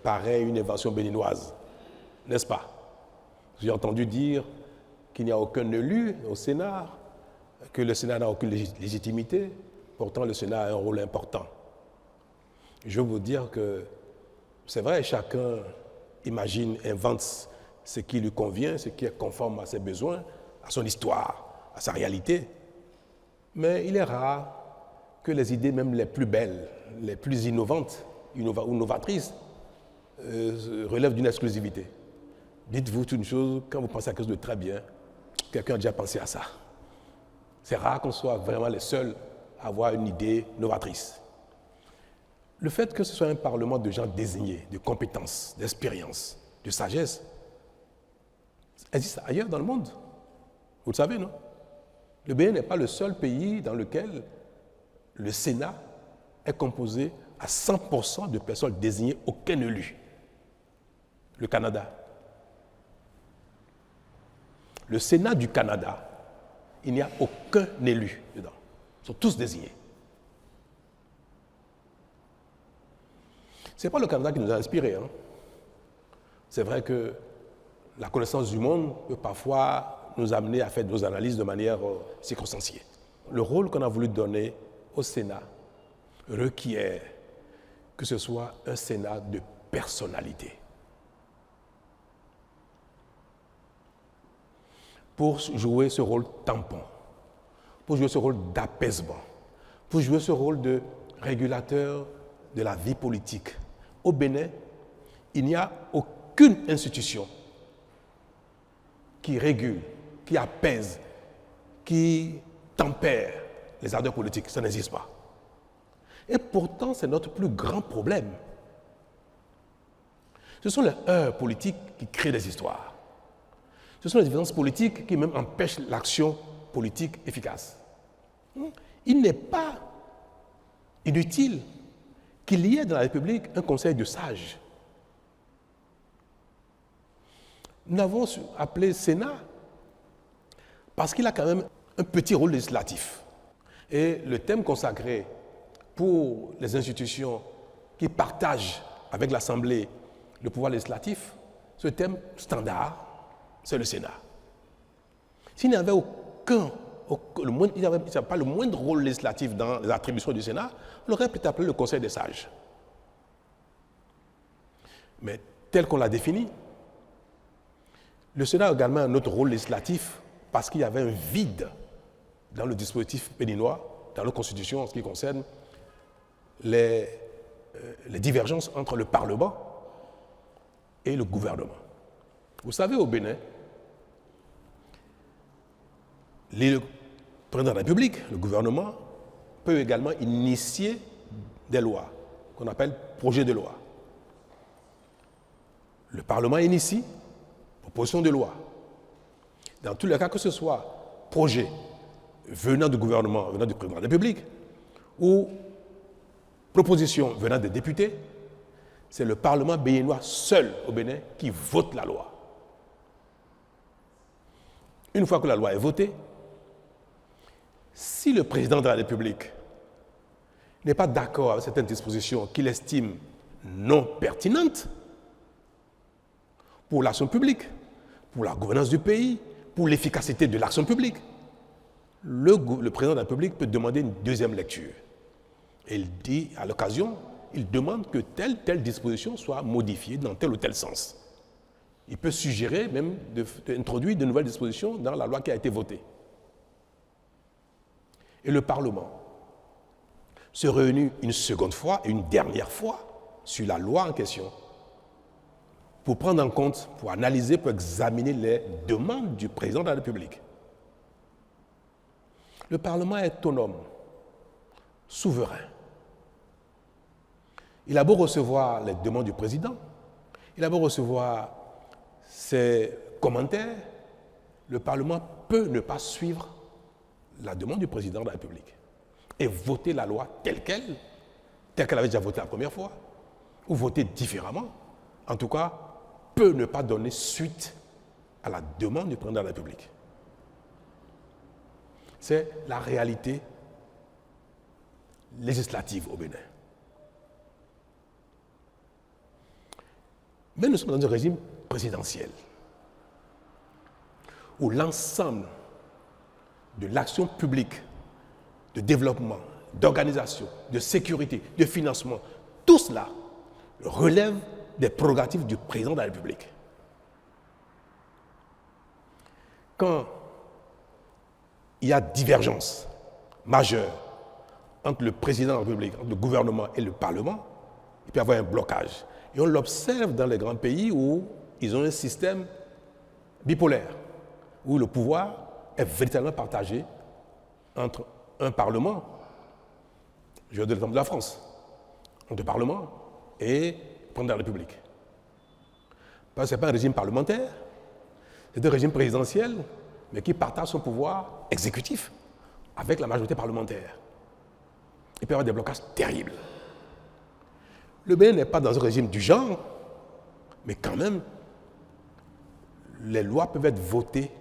paraît une invention béninoise, n'est-ce pas? J'ai entendu dire qu'il n'y a aucun élu au Sénat, que le Sénat n'a aucune légitimité. Pourtant, le Sénat a un rôle important. Je veux vous dire que c'est vrai, chacun imagine, invente ce qui lui convient, ce qui est conforme à ses besoins, à son histoire, à sa réalité. Mais il est rare que les idées même les plus belles, les plus innovantes ou novatrices relèvent d'une exclusivité. Dites-vous une chose, quand vous pensez à quelque chose de très bien, quelqu'un a déjà pensé à ça. C'est rare qu'on soit vraiment les seuls à avoir une idée novatrice. Le fait que ce soit un parlement de gens désignés, de compétences, d'expérience, de sagesse, existe ailleurs dans le monde. Vous le savez, non? Le Bénin n'est pas le seul pays dans lequel le Sénat est composé à 100% de personnes désignées, aucun élu. Le Canada. Le Sénat du Canada, il n'y a aucun élu dedans. Ils sont tous désignés. Ce n'est pas le Canada qui nous a inspirés. Hein. C'est vrai que la connaissance du monde peut parfois nous amener à faire nos analyses de manière circonstanciée. Le rôle qu'on a voulu donner au Sénat requiert que ce soit un Sénat de personnalité. Pour jouer ce rôle tampon, pour jouer ce rôle d'apaisement, pour jouer ce rôle de régulateur de la vie politique. Au Bénin, il n'y a aucune institution qui régule, qui apaise, qui tempère les ardeurs politiques. Ça n'existe pas. Et pourtant, c'est notre plus grand problème. Ce sont les heurts politiques qui créent des histoires. Ce sont les différences politiques qui même empêchent l'action politique efficace. Il n'est pas inutile qu'il y ait dans la République un conseil de sages. Nous l'avons appelé Sénat parce qu'il a quand même un petit rôle législatif. Et le thème consacré pour les institutions qui partagent avec l'Assemblée le pouvoir législatif, ce thème standard, c'est le Sénat. S'il n'y avait pas le moindre rôle législatif dans les attributions du Sénat, on aurait peut-être appelé le Conseil des sages. Mais tel qu'on l'a défini, le Sénat a également un autre rôle législatif parce qu'il y avait un vide dans le dispositif béninois, dans la Constitution en ce qui concerne les divergences entre le Parlement et le gouvernement. Vous savez, au Bénin, le président de la République, le gouvernement, peut également initier des lois qu'on appelle projets de loi. Le Parlement initie proposition de loi. Dans tous les cas, que ce soit projet venant du gouvernement, venant du président de la République, ou proposition venant des députés, c'est le Parlement béninois seul au Bénin qui vote la loi. Une fois que la loi est votée, si le président de la République n'est pas d'accord avec certaines dispositions qu'il estime non pertinentes pour l'action publique, pour la gouvernance du pays, pour l'efficacité de l'action publique, le président de la République peut demander une deuxième lecture. Et il dit, à l'occasion, il demande que telle disposition soit modifiée dans tel ou tel sens. Il peut suggérer même d'introduire de nouvelles dispositions dans la loi qui a été votée. Et le Parlement se réunit une seconde fois et une dernière fois sur la loi en question pour prendre en compte, pour analyser, pour examiner les demandes du président de la République. Le Parlement est autonome, souverain. Il a beau recevoir les demandes du président, il a beau recevoir ses commentaires, le Parlement peut ne pas suivre la demande du président de la République et voter la loi telle qu'elle avait déjà voté la première fois, ou voter différemment, en tout cas, peut ne pas donner suite à la demande du président de la République. C'est la réalité législative au Bénin. Mais nous sommes dans un régime présidentiel où l'ensemble de l'action publique, de développement, d'organisation, de sécurité, de financement, tout cela relève des prérogatives du président de la République. Quand il y a divergence majeure entre le président de la République, entre le gouvernement et le Parlement, il peut y avoir un blocage. Et on l'observe dans les grands pays où ils ont un système bipolaire, où le pouvoir est véritablement partagé entre un Parlement, je vais donner l'exemple de la France, entre le Parlement et le président de la République. Parce que ce n'est pas un régime parlementaire, c'est un régime présidentiel, mais qui partage son pouvoir exécutif avec la majorité parlementaire. Il peut y avoir des blocages terribles. Le Bénin n'est pas dans un régime du genre, mais quand même, les lois peuvent être votées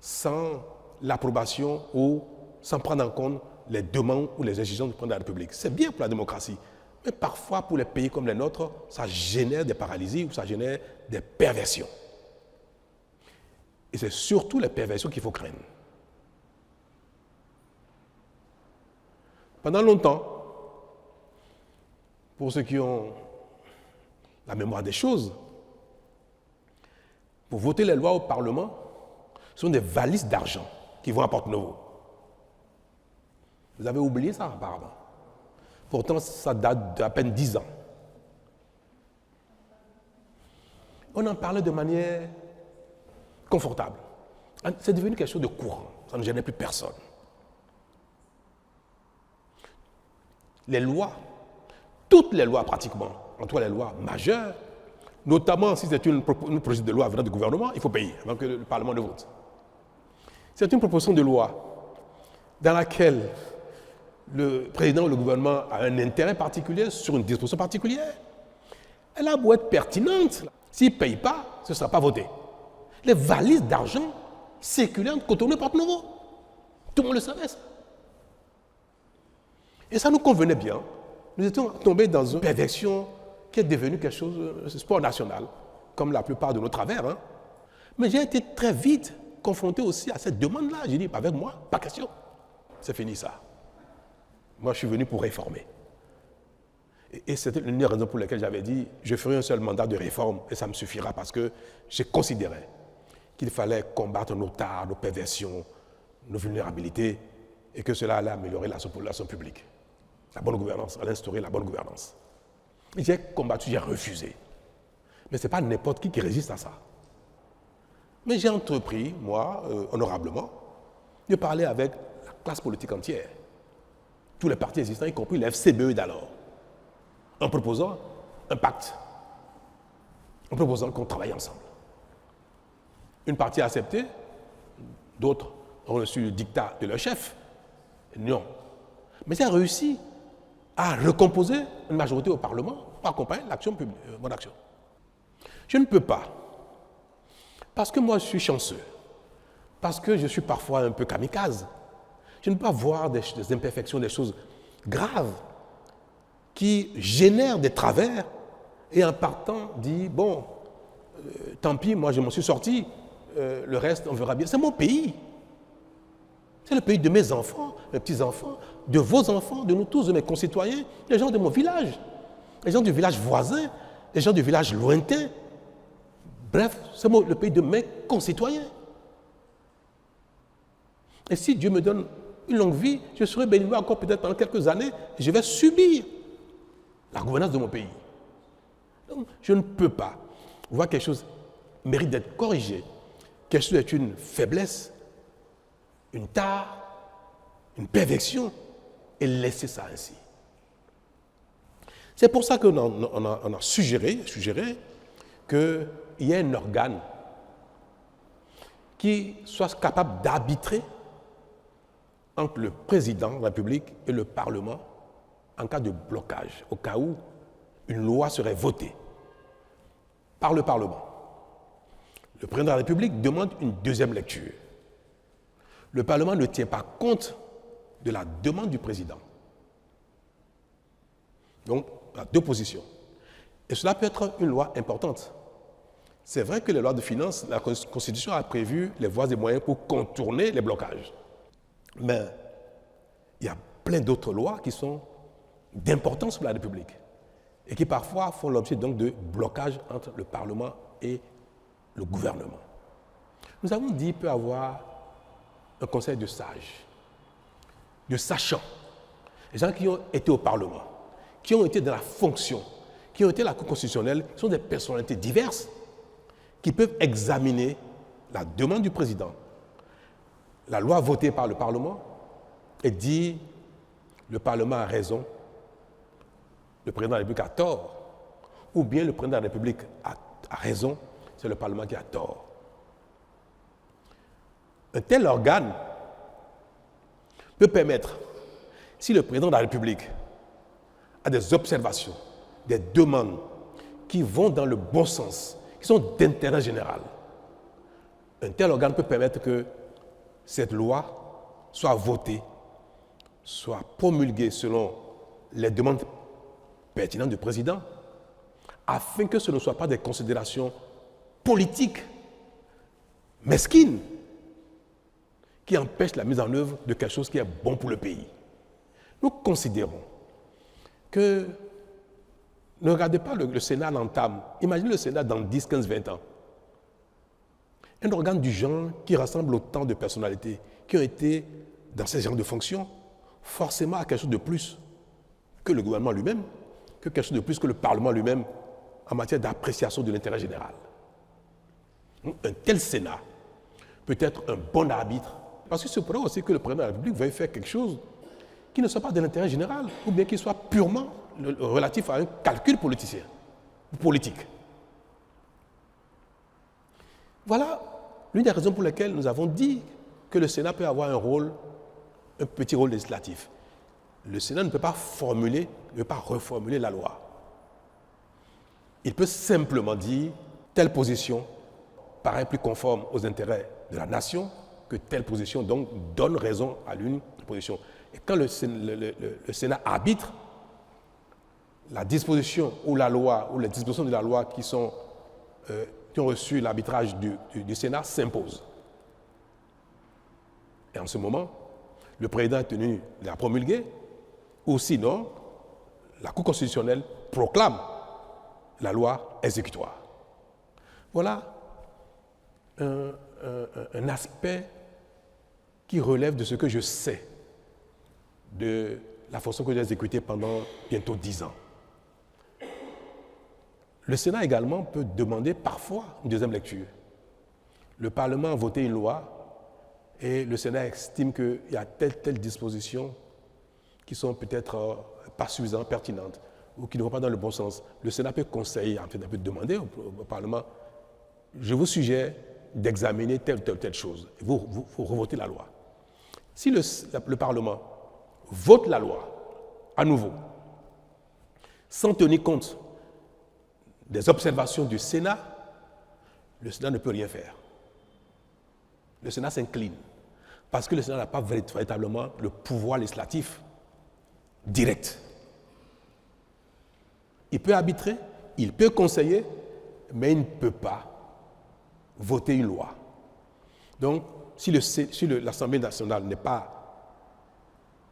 sans l'approbation ou sans prendre en compte les demandes ou les exigences du président de la République. C'est bien pour la démocratie, mais parfois pour les pays comme les nôtres, ça génère des paralysies ou ça génère des perversions. Et c'est surtout les perversions qu'il faut craindre. Pendant longtemps, pour ceux qui ont la mémoire des choses, pour voter les lois au Parlement, ce sont des valises d'argent qui vont à Porte-Novo. Vous avez oublié ça apparemment. Pourtant, ça date d'à peine 10 ans. On en parlait de manière confortable. C'est devenu quelque chose de courant. Ça ne gênait plus personne. les lois, toutes les lois pratiquement, en tout cas les lois majeures, notamment si c'est une proposition de loi venant du gouvernement, il faut payer avant que le Parlement ne vote. C'est une proposition de loi dans laquelle le président ou le gouvernement a un intérêt particulier sur une disposition particulière. Elle a beau être pertinente, s'il ne paye pas, ce ne sera pas voté. Les valises d'argent circulaient entre Cotonou et Porto-Novo. Tout le monde le savait, ça. Et ça nous convenait bien. Nous étions tombés dans une perversion qui est devenue quelque chose de sport national, comme la plupart de nos travers. Hein. Mais j'ai été très vite confronté aussi à cette demande-là. J'ai dit, avec moi, pas question. C'est fini ça. Moi, je suis venu pour réformer. Et c'était l'une des raisons pour lesquelles j'avais dit, je ferai un seul mandat de réforme et ça me suffira parce que j'ai considéré qu'il fallait combattre nos tares, nos perversions, nos vulnérabilités et que cela allait améliorer la population publique. La bonne gouvernance, allait instaurer la bonne gouvernance. Et j'ai combattu, j'ai refusé. Mais ce n'est pas n'importe qui résiste à ça. Mais j'ai entrepris, moi, honorablement, de parler avec la classe politique entière, tous les partis existants, y compris les FCBE d'alors, en proposant un pacte, en proposant qu'on travaille ensemble. Une partie a accepté, d'autres ont reçu le dictat de leur chef. Non. Mais j'ai réussi à recomposer une majorité au Parlement pour accompagner l'action publique, mon action. Je ne peux pas, parce que moi je suis chanceux, parce que je suis parfois un peu kamikaze, je ne peux pas voir des imperfections, des choses graves qui génèrent des travers et en partant dit bon, tant pis, moi je m'en suis sorti, le reste on verra bien. C'est mon pays. C'est le pays de mes enfants, mes petits-enfants, de vos enfants, de nous tous, de mes concitoyens, les gens de mon village, les gens du village voisin, les gens du village lointain. Bref, c'est le pays de mes concitoyens. Et si Dieu me donne une longue vie, je serai béni encore peut-être pendant quelques années, et je vais subir la gouvernance de mon pays. Donc, je ne peux pas voir quelque chose mérite d'être corrigé, quelque chose est une faiblesse, une tare, une perversion, et laisser ça ainsi. C'est pour ça qu'on a suggéré qu'il y ait un organe qui soit capable d'arbitrer entre le président de la République et le Parlement en cas de blocage, au cas où une loi serait votée par le Parlement. Le président de la République demande une deuxième lecture. Le Parlement ne tient pas compte de la demande du président. Donc, il y a deux positions. Et cela peut être une loi importante. C'est vrai que les lois de finances, la Constitution a prévu les voies et moyens pour contourner les blocages. Mais il y a plein d'autres lois qui sont d'importance pour la République et qui parfois font l'objet donc de blocages entre le Parlement et le gouvernement. Nous avons dit qu'il peut y avoir un conseil de sages, de sachants, les gens qui ont été au Parlement, qui ont été dans la fonction, qui ont été à la Cour constitutionnelle, sont des personnalités diverses qui peuvent examiner la demande du président, la loi votée par le Parlement, et dire le Parlement a raison, le président de la République a tort, ou bien le président de la République a raison, c'est le Parlement qui a tort. Un tel organe peut permettre, si le président de la République a des observations, des demandes qui vont dans le bon sens, qui sont d'intérêt général, un tel organe peut permettre que cette loi soit votée, soit promulguée selon les demandes pertinentes du président, afin que ce ne soit pas des considérations politiques, mesquines, qui empêchent la mise en œuvre de quelque chose qui est bon pour le pays. Nous considérons que, ne regardez pas le Sénat l'entame, imaginez le Sénat dans 10, 15, 20 ans. Un organe du genre qui rassemble autant de personnalités qui ont été dans ces genres de fonctions, forcément à quelque chose de plus que le gouvernement lui-même, que quelque chose de plus que le Parlement lui-même en matière d'appréciation de l'intérêt général. Un tel Sénat peut être un bon arbitre, parce que c'est pour aussi que le président de la République veuille faire quelque chose qui qui ne soit pas de l'intérêt général, ou bien qui soit purement relatif à un calcul politique. Voilà l'une des raisons pour lesquelles nous avons dit que le Sénat peut avoir un petit rôle législatif. Le Sénat ne peut pas reformuler la loi. Il peut simplement dire telle position paraît plus conforme aux intérêts de la nation que telle position donc donne raison à l'une position. Et quand le Sénat arbitre, la disposition ou la loi ou les dispositions de la loi qui ont reçu l'arbitrage du Sénat s'imposent. Et en ce moment, le président est tenu de la promulguer, ou sinon, la Cour constitutionnelle proclame la loi exécutoire. Voilà un aspect qui relève de ce que je sais de la fonction que j'ai exécutée pendant bientôt 10 ans. Le Sénat également peut demander parfois une deuxième lecture. Le Parlement a voté une loi et le Sénat estime qu'il y a telle disposition qui sont peut-être pas suffisamment pertinentes ou qui ne vont pas dans le bon sens. Le Sénat peut conseiller, en fait, peut demander au Parlement, je vous suggère d'examiner telle chose. Vous revotez la loi. Si le Parlement vote la loi à nouveau, sans tenir compte des observations du Sénat, le Sénat ne peut rien faire. Le Sénat s'incline parce que le Sénat n'a pas véritablement le pouvoir législatif direct. Il peut arbitrer, il peut conseiller, mais il ne peut pas voter une loi. Donc, si l'Assemblée nationale n'est pas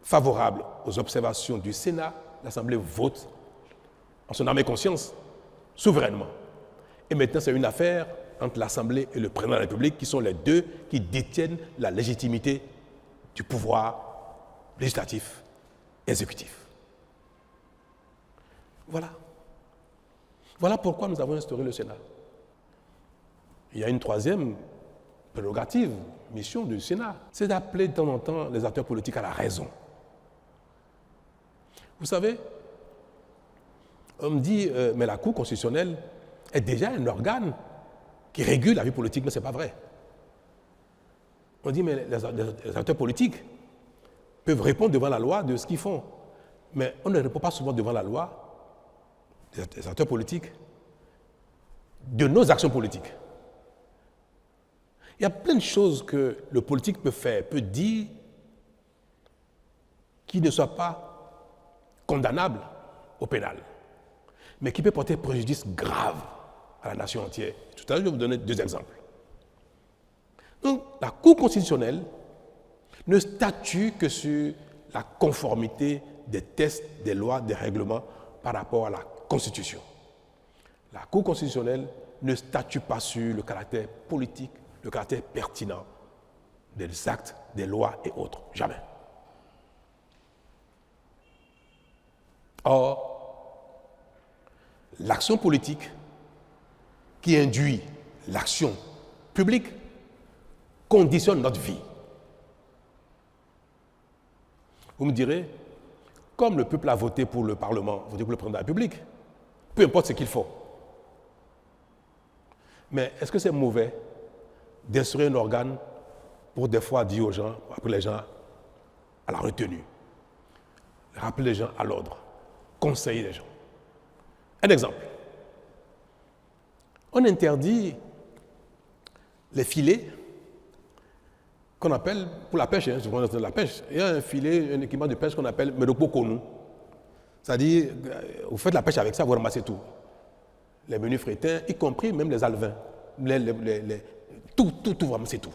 favorable aux observations du Sénat, l'Assemblée vote en son âme et conscience, souverainement. Et maintenant, c'est une affaire entre l'Assemblée et le président de la République, qui sont les deux qui détiennent la légitimité du pouvoir législatif et exécutif. Voilà. Voilà pourquoi nous avons instauré le Sénat. Il y a une troisième prérogative, mission du Sénat, c'est d'appeler de temps en temps les acteurs politiques à la raison. Vous savez, on me dit, mais la Cour constitutionnelle est déjà un organe qui régule la vie politique, mais ce n'est pas vrai. On dit, mais les acteurs politiques peuvent répondre devant la loi de ce qu'ils font. Mais on ne répond pas souvent devant la loi, les acteurs politiques, de nos actions politiques. Il y a plein de choses que le politique peut faire, peut dire, qui ne soient pas condamnables au pénal, mais qui peut porter préjudice grave à la nation entière. Tout à l'heure, je vais vous donner 2 exemples. Donc, la Cour constitutionnelle ne statue que sur la conformité des textes, des lois, des règlements par rapport à la Constitution. La Cour constitutionnelle ne statue pas sur le caractère politique, le caractère pertinent des actes, des lois et autres. Jamais. Or, l'action politique qui induit l'action publique conditionne notre vie. Vous me direz, comme le peuple a voté pour le Parlement, voté pour le président de la République, peu importe ce qu'il faut. Mais est-ce que c'est mauvais d'instruire un organe pour des fois dire aux gens, appeler les gens à la retenue, rappeler les gens à l'ordre, conseiller les gens? Un exemple. On interdit les filets qu'on appelle, pour la pêche, la pêche, il y a un filet, un équipement de pêche qu'on appelle Medokpo Konu. C'est-à-dire, vous faites la pêche avec ça, vous ramassez tout. Les menus frétins, y compris même les alevins. Tout, vous ramassez tout.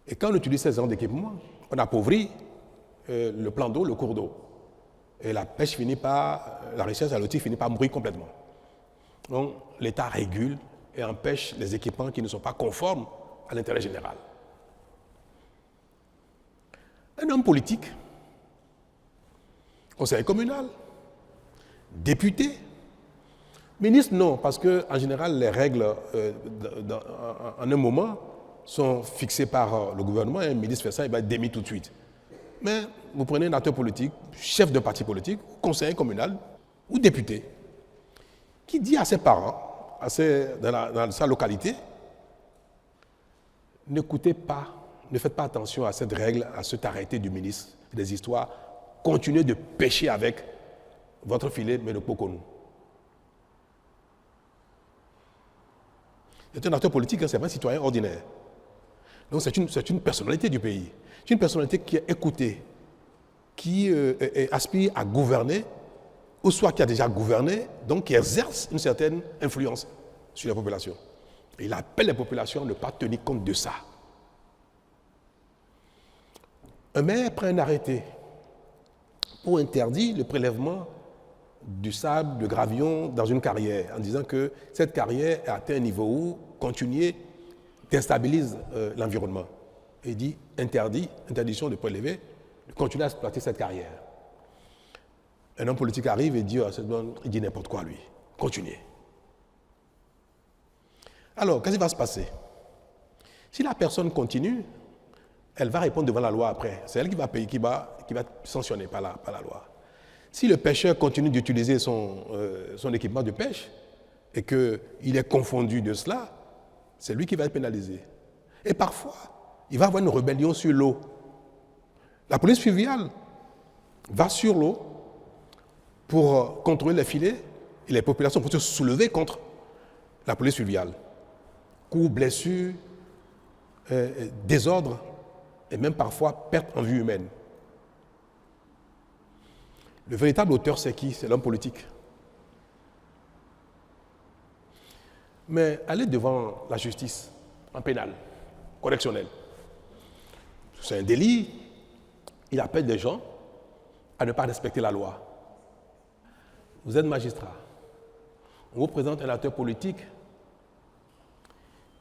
Et quand on utilise ces genres d'équipement, on appauvrit le plan d'eau, le cours d'eau. Et la pêche finit par, la recherche halieutique finit par mourir complètement. Donc, l'État régule et empêche les équipements qui ne sont pas conformes à l'intérêt général. Un homme politique, conseiller communal, député, ministre, non, parce qu'en général, les règles, en un moment, sont fixées par le gouvernement. Un ministre fait ça, il va être démis tout de suite. Mais vous prenez un acteur politique, chef d'un parti politique, conseiller communal ou député, qui dit à ses parents, dans sa localité, n'écoutez pas, ne faites pas attention à cette règle, à cet arrêté du ministre des Histoires, continuez de pêcher avec votre filet, mais ne pas qu'on nous. C'est un acteur politique, hein, ce n'est pas un citoyen ordinaire. Donc c'est une personnalité du pays. C'est une personnalité qui est écoutée, qui aspire à gouverner, ou soit qui a déjà gouverné, donc qui exerce une certaine influence sur la population. Et il appelle les populations à ne pas tenir compte de ça. Un maire prend un arrêté pour interdire le prélèvement du sable, de gravion dans une carrière, en disant que cette carrière a atteint un niveau où continuer déstabilise l'environnement. Et il dit interdiction de prélever, de continuer à exploiter cette carrière. Un homme politique arrive et dit, il dit n'importe quoi lui, continuez. Alors, qu'est-ce qui va se passer? Si la personne continue, elle va répondre devant la loi après. C'est elle qui va payer, qui va sanctionner par la loi. Si le pêcheur continue d'utiliser son équipement de pêche et qu'il est confondu de cela, c'est lui qui va être pénalisé. Et parfois, il va y avoir une rébellion sur l'eau. La police fluviale va sur l'eau pour contrôler les filets et les populations pour se soulever contre la police fluviale. Coups, blessures, désordre et même parfois perte en vie humaine. Le véritable auteur, c'est qui? C'est l'homme politique. Mais aller devant la justice, en pénal, correctionnel, c'est un délit. Il appelle des gens à ne pas respecter la loi. Vous êtes magistrat. On vous présente un acteur politique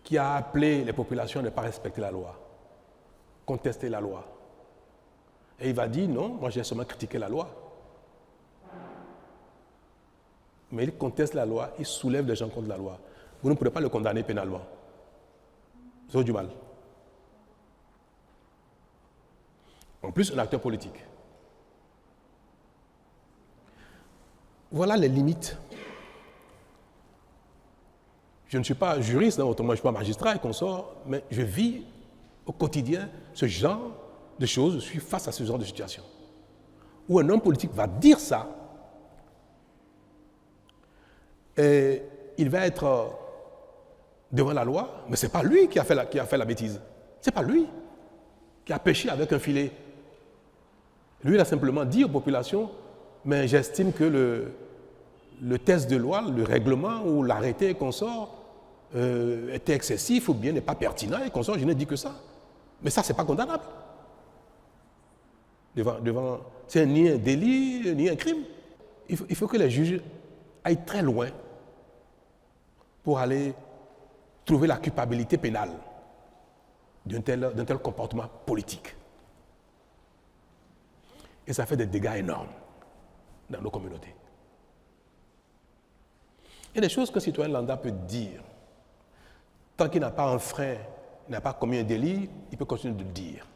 qui a appelé les populations à ne pas respecter la loi, contester la loi. Et il va dire, non, moi j'ai seulement critiqué la loi. Mais il conteste la loi, il soulève les gens contre la loi. Vous ne pourrez pas le condamner pénalement. Vous avez du mal. En plus, un acteur politique. Voilà les limites. Je ne suis pas juriste, hein, autrement je ne suis pas magistrat et consort, mais je vis au quotidien ce genre de choses, je suis face à ce genre de situation. Où un homme politique va dire ça, et il va être devant la loi, mais ce n'est pas lui qui a fait la bêtise. Ce n'est pas lui qui a pêché avec un filet. Lui, il a simplement dit aux populations, mais j'estime que le test de loi, le règlement ou l'arrêté qu'on sort était excessif ou bien n'est pas pertinent et qu'on sort, je n'ai dit que ça. Mais ça, ce n'est pas condamnable. C'est ni un délit, ni un crime. Il faut que les juges aillent très loin pour aller trouver la culpabilité pénale d'un tel comportement politique. Et ça fait des dégâts énormes dans nos communautés. Il y a des choses qu'un citoyen lambda peut dire. Tant qu'il n'a pas un frein, il n'a pas commis un délit, il peut continuer de le dire.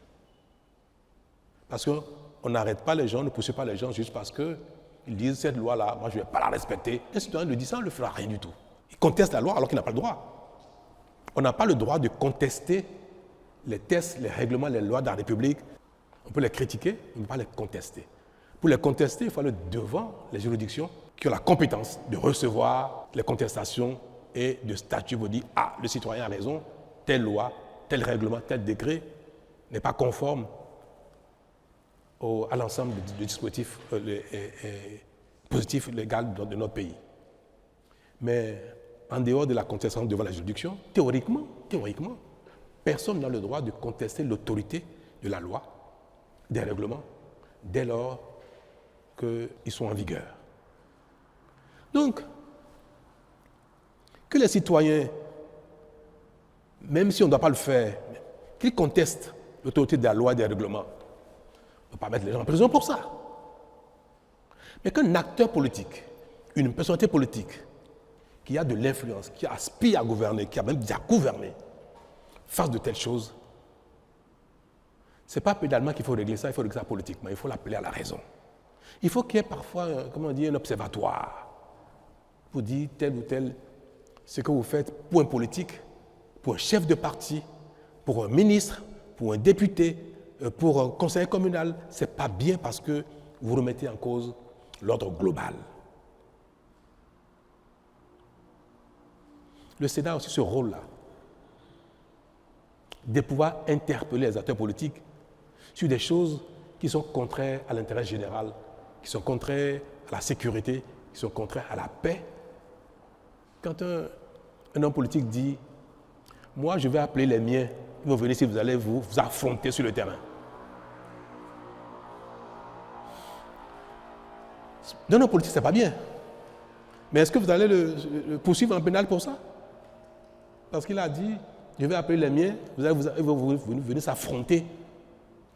Parce qu'on n'arrête pas les gens, on ne pousse pas les gens juste parce qu'ils disent cette loi-là, moi je ne vais pas la respecter. Un citoyen le dit ça, on ne le fera rien du tout. Il conteste la loi alors qu'il n'a pas le droit. On n'a pas le droit de contester les tests, les règlements, les lois de la République. On peut les critiquer, on ne peut pas les contester. Pour les contester, il faut aller devant les juridictions qui ont la compétence de recevoir les contestations et de statuer pour dire « Ah, le citoyen a raison, telle loi, tel règlement, tel décret n'est pas conforme à l'ensemble du dispositif positif légal de notre pays. » Mais en dehors de la contestation devant la juridiction, théoriquement, personne n'a le droit de contester l'autorité de la loi, des règlements, dès lors qu'ils sont en vigueur. Donc, que les citoyens, même si on ne doit pas le faire, qu'ils contestent l'autorité de la loi et des règlements, on ne peut pas mettre les gens en prison pour ça. Mais qu'un acteur politique, une personnalité politique, qui a de l'influence, qui aspire à gouverner, qui a même déjà gouverné, fasse de telles choses, Ce n'est pas pénalement qu'il faut régler ça, il faut régler ça politiquement, il faut l'appeler à la raison. Il faut qu'il y ait parfois, comment on dit, un observatoire pour dire tel ou tel, ce que vous faites pour un politique, pour un chef de parti, pour un ministre, pour un député, pour un conseiller communal, ce n'est pas bien parce que vous remettez en cause l'ordre global. Le Sénat a aussi ce rôle-là, de pouvoir interpeller les acteurs politiques sur des choses qui sont contraires à l'intérêt général, qui sont contraires à la sécurité, qui sont contraires à la paix. Quand un homme politique dit « Moi, je vais appeler les miens, ils vont venir si vous allez vous affronter sur le terrain ». D'un homme politique, ce n'est pas bien. Mais est-ce que vous allez le poursuivre en pénal pour ça? Parce qu'il a dit « Je vais appeler les miens, vous allez venir s'affronter ».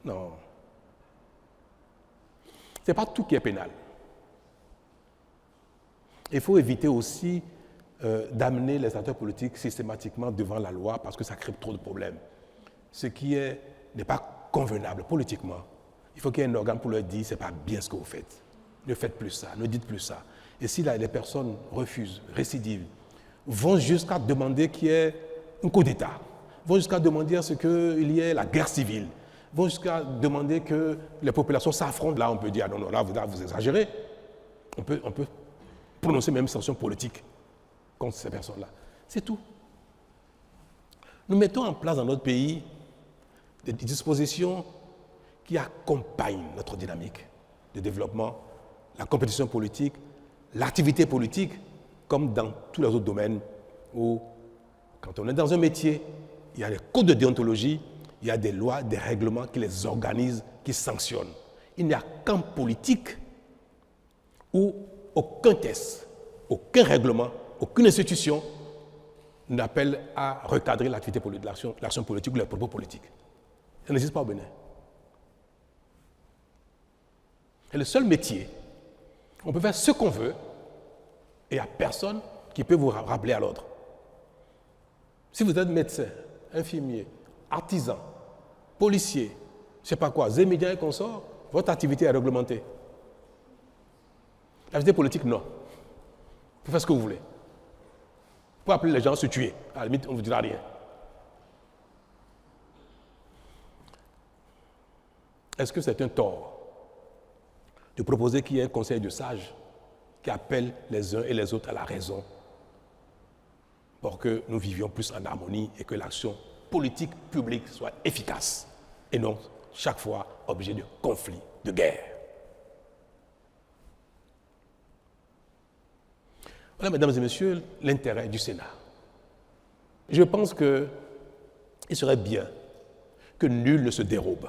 Non. Ce n'est pas tout qui est pénal. Il faut éviter aussi d'amener les acteurs politiques systématiquement devant la loi parce que ça crée trop de problèmes. Ce qui n'est pas convenable politiquement. Il faut qu'il y ait un organe pour leur dire « ce n'est pas bien ce que vous faites. Ne faites plus ça, ne dites plus ça ». Et si là, les personnes refusent, récidivent, vont jusqu'à demander qu'il y ait un coup d'État, vont jusqu'à demander à ce qu'il y ait la guerre civile, vont jusqu'à demander que les populations s'affrontent. Là, on peut dire, ah non, là, vous exagérez. On peut prononcer même une sanction politique contre ces personnes-là. C'est tout. Nous mettons en place dans notre pays des dispositions qui accompagnent notre dynamique de développement, la compétition politique, l'activité politique, comme dans tous les autres domaines où, quand on est dans un métier, il y a des codes de déontologie, il y a des lois, des règlements qui les organisent, qui sanctionnent. Il n'y a qu'en politique où aucun test, aucun règlement, aucune institution n'appelle à recadrer l'activité politique, l'action politique ou les propos politiques. Ça n'existe pas au Bénin. C'est le seul métier. On peut faire ce qu'on veut et il n'y a personne qui peut vous rappeler à l'ordre. Si vous êtes médecin, infirmier, artisan, policier, je ne sais pas quoi, zémédien et consorts, votre activité est réglementée. L'activité politique, non. Vous pouvez faire ce que vous voulez. Vous pouvez appeler les gens à se tuer. À la limite, on ne vous dira rien. Est-ce que c'est un tort de proposer qu'il y ait un conseil de sages qui appelle les uns et les autres à la raison pour que nous vivions plus en harmonie et que l'action politique publique soit efficace et non chaque fois objet de conflits, de guerre. Voilà, mesdames et messieurs, l'intérêt du Sénat. Je pense qu'il serait bien que nul ne se dérobe.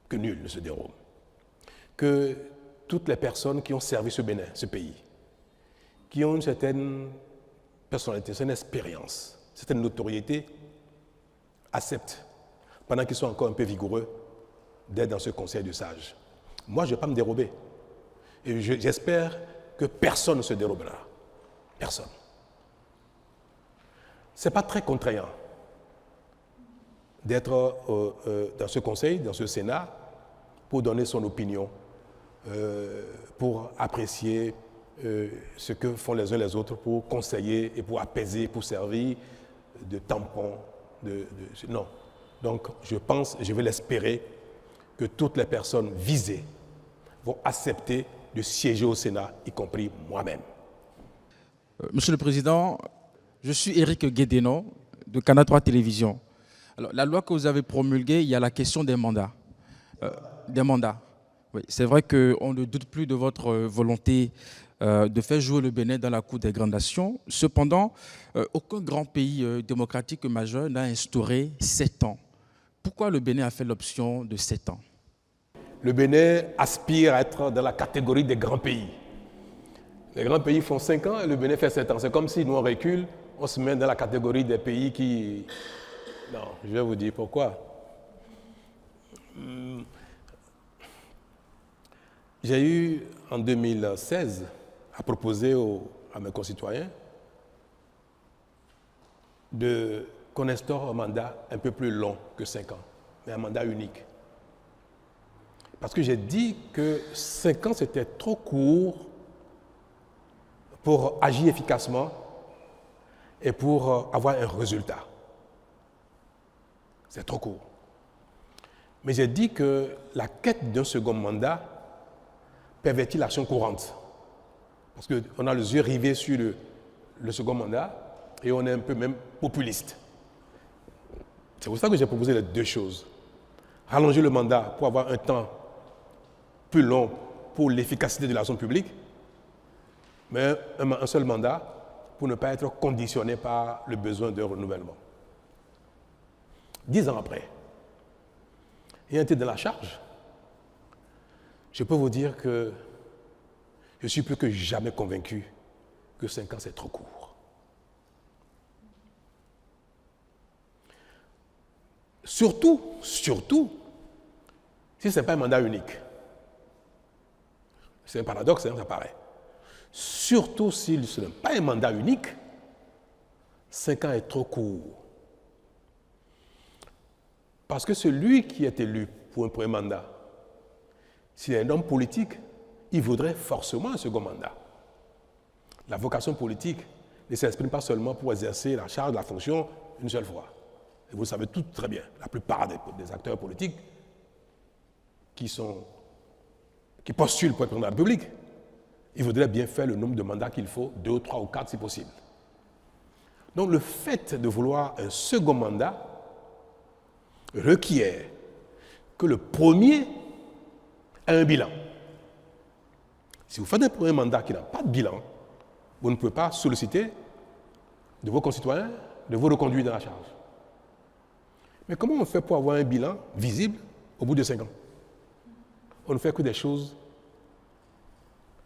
Que nul ne se dérobe. Que toutes les personnes qui ont servi ce Bénin, ce pays, qui ont une certaine personnalité, une certaine expérience, une certaine notoriété, acceptent, pendant qu'ils sont encore un peu vigoureux, d'être dans ce conseil de sages. Moi, je ne vais pas me dérober. Et j'espère que personne ne se dérobera. Personne. Ce n'est pas très contraignant d'être dans ce conseil, dans ce Sénat, pour donner son opinion, pour apprécier ce que font les uns les autres, pour conseiller et pour apaiser, pour servir de tampon. Non. Donc, je pense, et je vais l'espérer, que toutes les personnes visées vont accepter de siéger au Sénat, y compris moi-même. Monsieur le Président, je suis Éric Guédénon de Canal 3 Télévision. Alors, la loi que vous avez promulguée, il y a la question des mandats. Oui, c'est vrai qu'on ne doute plus de votre volonté de faire jouer le Bénin dans la Cour des grandes nations. Cependant, aucun grand pays démocratique majeur n'a instauré 7 ans. Pourquoi le Bénin a fait l'option de 7 ans? Le Bénin aspire à être dans la catégorie des grands pays. Les grands pays font 5 ans et le Bénin fait 7 ans. C'est comme si nous on recule, on se met dans la catégorie des pays qui... Non, je vais vous dire pourquoi. J'ai eu en 2016 à proposer à mes concitoyens qu'on instaure un mandat un peu plus long que 5 ans. mais un mandat unique. Parce que j'ai dit que 5 ans, c'était trop court pour agir efficacement et pour avoir un résultat. C'est trop court. Mais j'ai dit que la quête d'un second mandat pervertit l'action courante. Parce qu'on a les yeux rivés sur le second mandat et on est un peu même populiste. C'est pour ça que j'ai proposé les deux choses. Rallonger le mandat pour avoir un temps plus long pour l'efficacité de l'action publique, mais un seul mandat pour ne pas être conditionné par le besoin de renouvellement. 10 ans après, ayant été dans la charge, je peux vous dire que je suis plus que jamais convaincu que 5 ans, c'est trop court. Surtout, si ce n'est pas un mandat unique. C'est un paradoxe, hein, ça paraît. Surtout si ce n'est pas un mandat unique, 5 ans est trop court. Parce que celui qui est élu pour un premier mandat, s'il est un homme politique, il voudrait forcément un second mandat. La vocation politique ne s'exprime pas seulement pour exercer la charge de la fonction une seule fois. Et vous le savez tout très bien, la plupart des acteurs politiques qui postulent pour être président de la République, ils voudraient bien faire le nombre de mandats qu'il faut, 2 ou 3 ou 4 si possible. Donc le fait de vouloir un second mandat requiert que le premier ait un bilan. Si vous faites un premier mandat qui n'a pas de bilan, vous ne pouvez pas solliciter de vos concitoyens de vous reconduire dans la charge. Mais comment on fait pour avoir un bilan visible au bout de 5 ans? On ne fait que des choses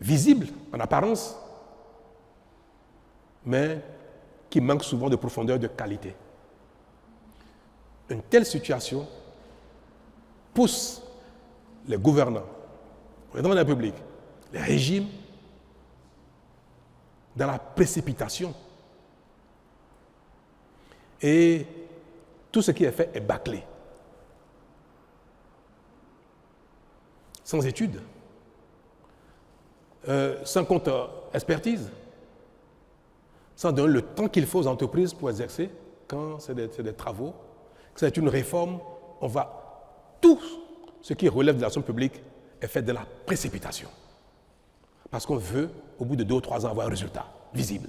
visibles en apparence, mais qui manquent souvent de profondeur, de qualité. Une telle situation pousse les gouvernants, le président de la République, les régimes, dans la précipitation. Et tout ce qui est fait est bâclé. Sans études, sans compte expertise, sans donner le temps qu'il faut aux entreprises pour exercer, quand c'est des travaux, que c'est une réforme, tout ce qui relève de l'action publique est fait de la précipitation. Parce qu'on veut, au bout de 2 ou 3 ans, avoir un résultat visible.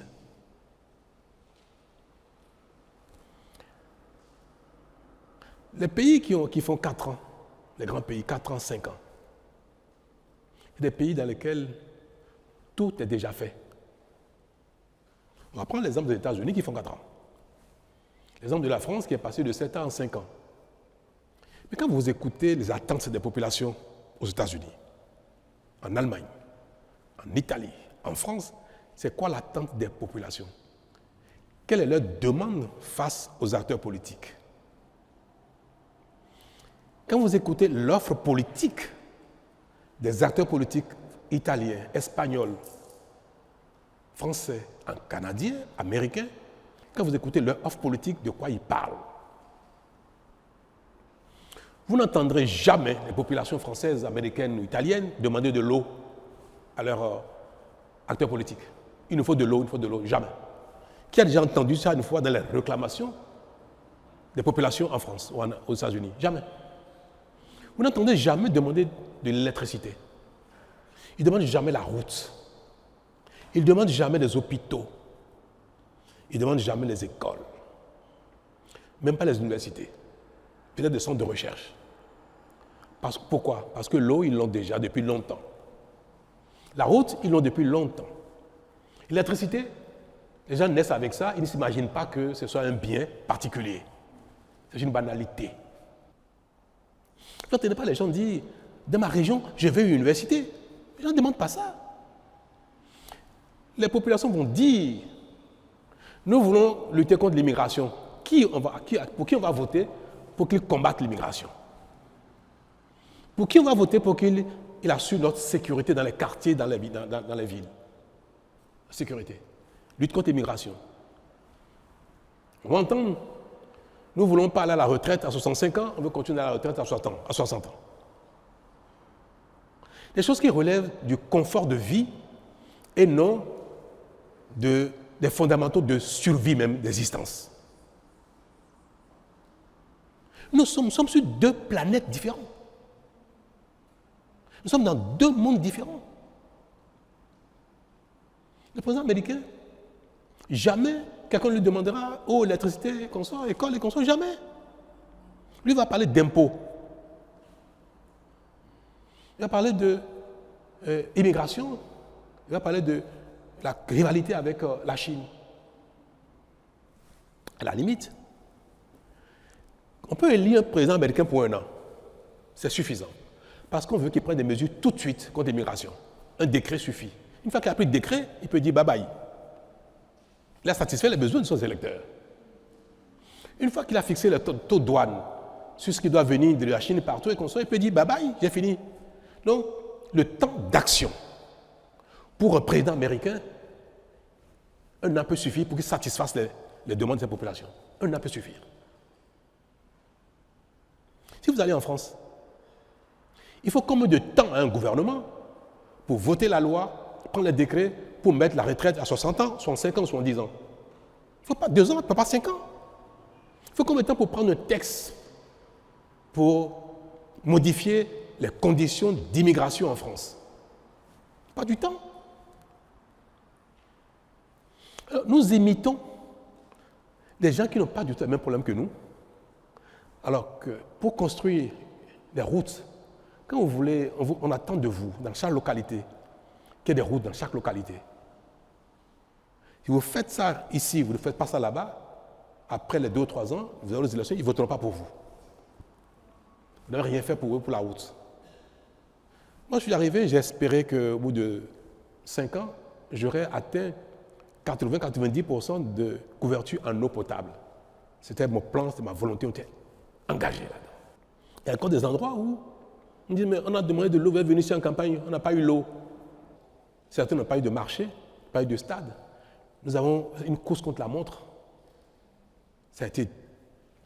Les pays qui font 4 ans, les grands pays, 4 ans, 5 ans, c'est des pays dans lesquels tout est déjà fait. On va prendre l'exemple des États-Unis qui font 4 ans. L'exemple de la France qui est passé de 7 ans en 5 ans. Mais quand vous écoutez les attentes des populations aux États-Unis, en Allemagne, en Italie, en France, c'est quoi l'attente des populations? Quelle est leur demande face aux acteurs politiques? Quand vous écoutez l'offre politique des acteurs politiques italiens, espagnols, français, canadiens, américains, quand vous écoutez leur offre politique, de quoi ils parlent? Vous n'entendrez jamais les populations françaises, américaines ou italiennes demander de l'eau à leurs acteurs politiques. Il nous faut de l'eau, jamais. Qui a déjà entendu ça une fois dans les réclamations des populations en France ou aux États-Unis? Jamais. Vous n'entendez jamais demander de l'électricité. Ils ne demandent jamais la route. Ils ne demandent jamais des hôpitaux. Ils ne demandent jamais les écoles. Même pas les universités. Peut-être des centres de recherche. Pourquoi? Parce que l'eau, ils l'ont déjà depuis longtemps. La route, ils l'ont depuis longtemps. L'électricité, les gens naissent avec ça, ils ne s'imaginent pas que ce soit un bien particulier. C'est une banalité. N'entendez pas les gens dire, dans ma région, je veux une université. Les gens ne demandent pas ça. Les populations vont dire, nous voulons lutter contre l'immigration. Pour qui on va voter pour qu'il combatte l'immigration? Pour qui on va voter pour qu'il assure notre sécurité dans les quartiers, dans les villes? Sécurité. Lutte contre l'immigration. On va entendre, Nous ne voulons pas aller à la retraite à 65 ans, on veut continuer à la retraite à 60 ans. Des choses qui relèvent du confort de vie et non des fondamentaux de survie même, d'existence. Nous sommes sur deux planètes différentes. Nous sommes dans deux mondes différents. Le président américain, jamais quelqu'un lui demandera « Oh, l'électricité, consort, école et consort », jamais. Lui va parler d'impôts. Il va parler d'immigration. Il va parler de la rivalité avec la Chine. À la limite, on peut élire un président américain pour 1 an. C'est suffisant. Parce qu'on veut qu'il prenne des mesures tout de suite contre l'immigration. Un décret suffit. Une fois qu'il a pris le décret, il peut dire bye-bye. Il a satisfait les besoins de ses électeurs. Une fois qu'il a fixé le taux de douane sur ce qui doit venir de la Chine partout et qu'on soit, il peut dire bye-bye, j'ai fini. Donc, le temps d'action pour un président américain, 1 an peut suffire pour qu'il satisfasse les demandes de sa population. 1 an peut suffire. Si vous allez en France, il faut combien de temps à un gouvernement pour voter la loi, prendre les décrets pour mettre la retraite à 60 ans, 65 ans, 70 ans? Il ne faut pas 2 ans, il ne faut pas 5 ans. Il faut combien de temps pour prendre un texte pour modifier les conditions d'immigration en France? Pas du temps. Alors, nous imitons des gens qui n'ont pas du tout le même problème que nous. Alors que pour construire des routes, quand vous voulez, on attend de vous, dans chaque localité, qu'il y ait des routes dans chaque localité. Si vous faites ça ici, vous ne faites pas ça là-bas, après les 2 ou 3 ans, vous avez les élections, ils ne voteront pas pour vous. Vous n'avez rien fait pour eux, pour la route. Moi, je suis arrivé, j'ai espéré qu'au bout de 5 ans, j'aurais atteint 80-90% de couverture en eau potable. C'était mon plan, c'était ma volonté, on était engagé là-dedans. Il y a encore des endroits où on dit, mais on a demandé de l'eau, vous êtes venu ici en campagne, on n'a pas eu l'eau. Certains n'ont pas eu de marché, pas eu de stade. Nous avons une course contre la montre. Ça a été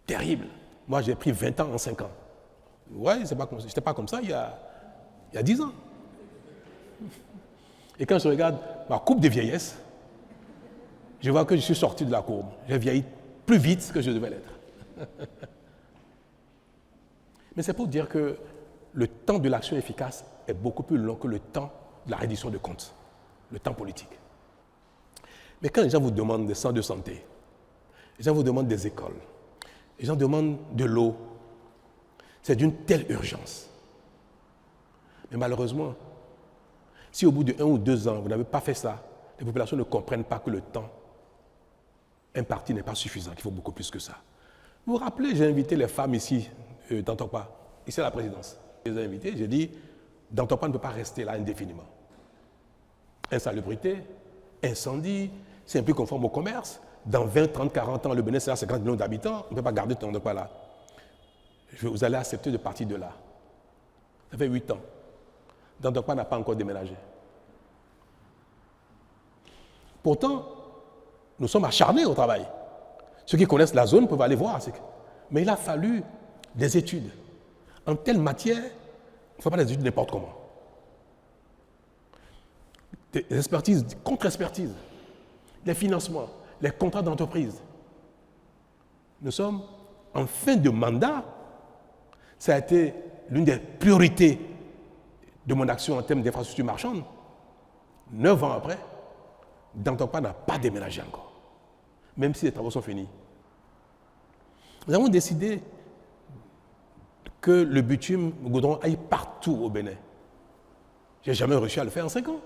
terrible. Moi, j'ai pris 20 ans en 5 ans. Ouais, je n'étais pas comme ça il y a 10 ans. Et quand je regarde ma courbe de vieillesse, je vois que je suis sorti de la courbe. J'ai vieilli plus vite que je devais l'être. Mais c'est pour dire que le temps de l'action efficace est beaucoup plus long que le temps de la reddition de comptes, le temps politique. Mais quand les gens vous demandent des centres de santé, les gens vous demandent des écoles, les gens demandent de l'eau, c'est d'une telle urgence. Mais malheureusement, si au bout de 1 ou 2 ans, vous n'avez pas fait ça, les populations ne comprennent pas que le temps imparti n'est pas suffisant, qu'il faut beaucoup plus que ça. Vous vous rappelez, j'ai invité les femmes ici, dans Tokpa, ici à la présidence. Je les ai invitées, j'ai dit, dans Tokpa ne peut pas rester là indéfiniment. Insalubrité, incendie, c'est un peu conforme au commerce. Dans 20, 30, 40 ans, le Bénin sera 50 millions d'habitants, on ne peut pas garder ton Tokpa là. Vous allez accepter de partir de là. Ça fait 8 ans. Tokpa n'a pas encore déménagé. Pourtant, nous sommes acharnés au travail. Ceux qui connaissent la zone peuvent aller voir. Mais il a fallu des études. En telle matière, il ne faut pas des études n'importe comment. Des expertises, des contre-expertises, les financements, les contrats d'entreprise. Nous sommes en fin de mandat. Ça a été l'une des priorités de mon action en termes d'infrastructures marchandes. 9 ans après, Tokpa n'a pas déménagé encore, même si les travaux sont finis. Nous avons décidé que le bitume, le goudron aille partout au Bénin. Je n'ai jamais réussi à le faire en 5 ans.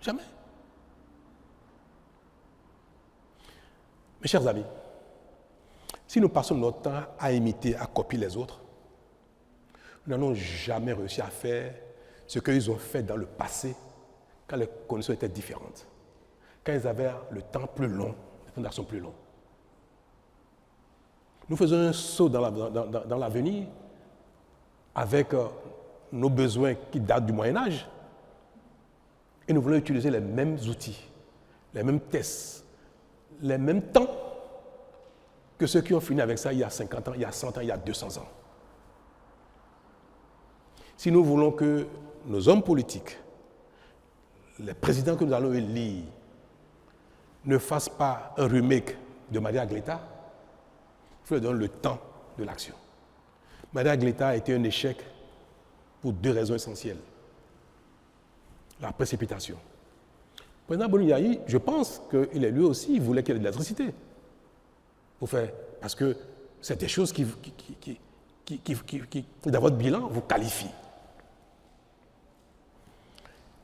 Jamais. Mes chers amis, si nous passons notre temps à imiter, à copier les autres, nous n'allons jamais réussir à faire ce qu'ils ont fait dans le passé, quand les conditions étaient différentes, quand ils avaient le temps plus long, les temps d'action plus longs. Nous faisons un saut dans l'avenir avec nos besoins qui datent du Moyen-Âge et nous voulons utiliser les mêmes outils, les mêmes tests, les mêmes temps que ceux qui ont fini avec ça il y a 50 ans, il y a 100 ans, il y a 200 ans. Si nous voulons que nos hommes politiques, les présidents que nous allons élire, ne fassent pas un remake de Maria Aguilera, il faut leur donner le temps de l'action. Maria Aguilera a été un échec pour deux raisons essentielles. La précipitation. Le président Boni-Yayi, je pense qu'il est lui aussi, il voulait qu'il y ait de l'électricité. Parce que c'est des choses qui dans votre bilan, vous qualifient.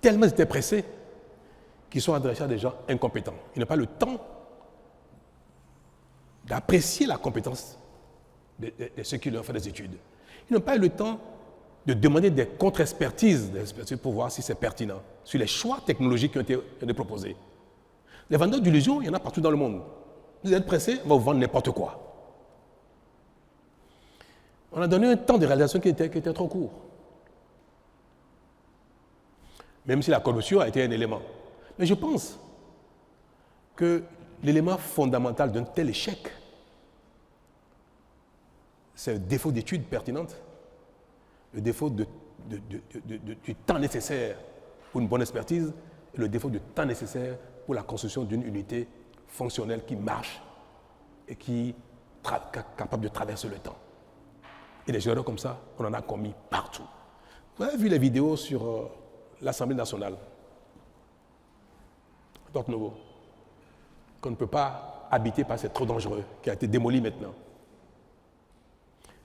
Tellement ils étaient pressés qu'ils sont adressés à des gens incompétents. Ils n'ont pas le temps d'apprécier la compétence de ceux qui leur ont fait des études. Ils n'ont pas eu le temps de demander des contre-expertises pour voir si c'est pertinent, sur les choix technologiques qui ont été proposés. Les vendeurs d'illusions, il y en a partout dans le monde. Vous êtes pressés, on va vous vendre n'importe quoi. On a donné un temps de réalisation qui était trop court. Même si la corruption a été un élément. Mais je pense que l'élément fondamental d'un tel échec, c'est le défaut d'études pertinentes, le défaut du temps nécessaire pour une bonne expertise et le défaut du temps nécessaire pour la construction d'une unité fonctionnelle qui marche et qui est capable de traverser le temps. Et des erreurs comme ça, on en a commis partout. Vous avez vu les vidéos sur l'Assemblée nationale, Porte Novo, qu'on ne peut pas habiter parce que c'est trop dangereux, qui a été démoli maintenant.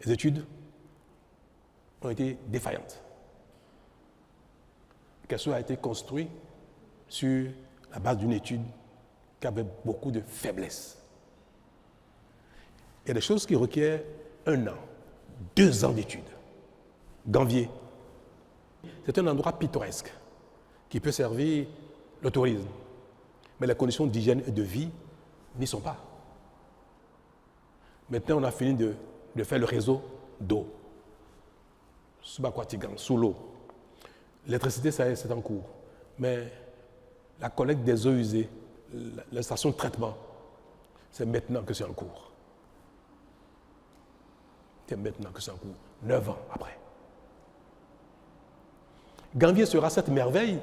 Les études ont été défaillantes. Quelque chose a été construit sur la base d'une étude qui avait beaucoup de faiblesses. Il y a des choses qui requièrent 1 an, 2 ans d'études. Ganvier, c'est un endroit pittoresque qui peut servir le tourisme. Mais les conditions d'hygiène et de vie n'y sont pas. Maintenant, on a fini de faire le réseau d'eau. Subaquatigan, sous l'eau. L'électricité, c'est en cours. Mais la collecte des eaux usées, la station de traitement, c'est maintenant que c'est en cours. C'est maintenant que c'est en cours. 9 ans après. Ganvier sera cette merveille,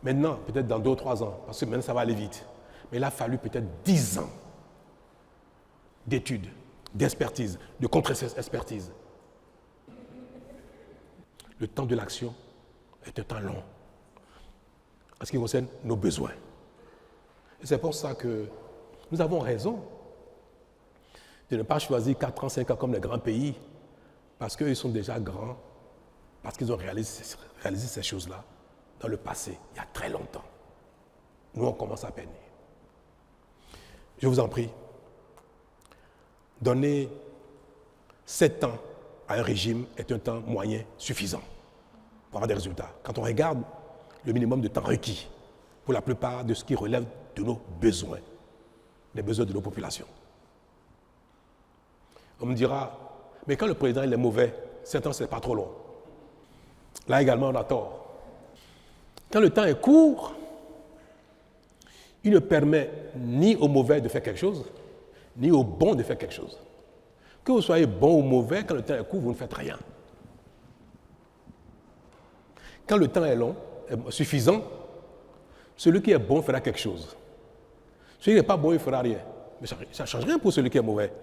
maintenant, peut-être dans 2 ou 3 ans, parce que maintenant ça va aller vite. Mais il a fallu peut-être 10 ans d'études, d'expertise, de contre-expertise. Le temps de l'action est un temps long, en ce qui concerne nos besoins. Et c'est pour ça que nous avons raison de ne pas choisir 4 ans, 5 ans comme les grands pays, parce qu'ils sont déjà grands, parce qu'ils ont réalisé ces choses-là dans le passé, il y a très longtemps. Nous, on commence à peine. Je vous en prie, donner 7 ans à un régime est un temps moyen suffisant pour avoir des résultats. Quand on regarde le minimum de temps requis pour la plupart de ce qui relève de nos besoins, des besoins de nos populations. On me dira, mais quand le président il est mauvais, 7 ans, ce n'est pas trop long. Là également, on a tort. Quand le temps est court, il ne permet ni au mauvais de faire quelque chose, ni au bon de faire quelque chose. Que vous soyez bon ou mauvais, quand le temps est court, vous ne faites rien. Quand le temps est long, est suffisant, celui qui est bon fera quelque chose. Celui qui n'est pas bon, il ne fera rien. Mais ça ne change rien pour celui qui est mauvais.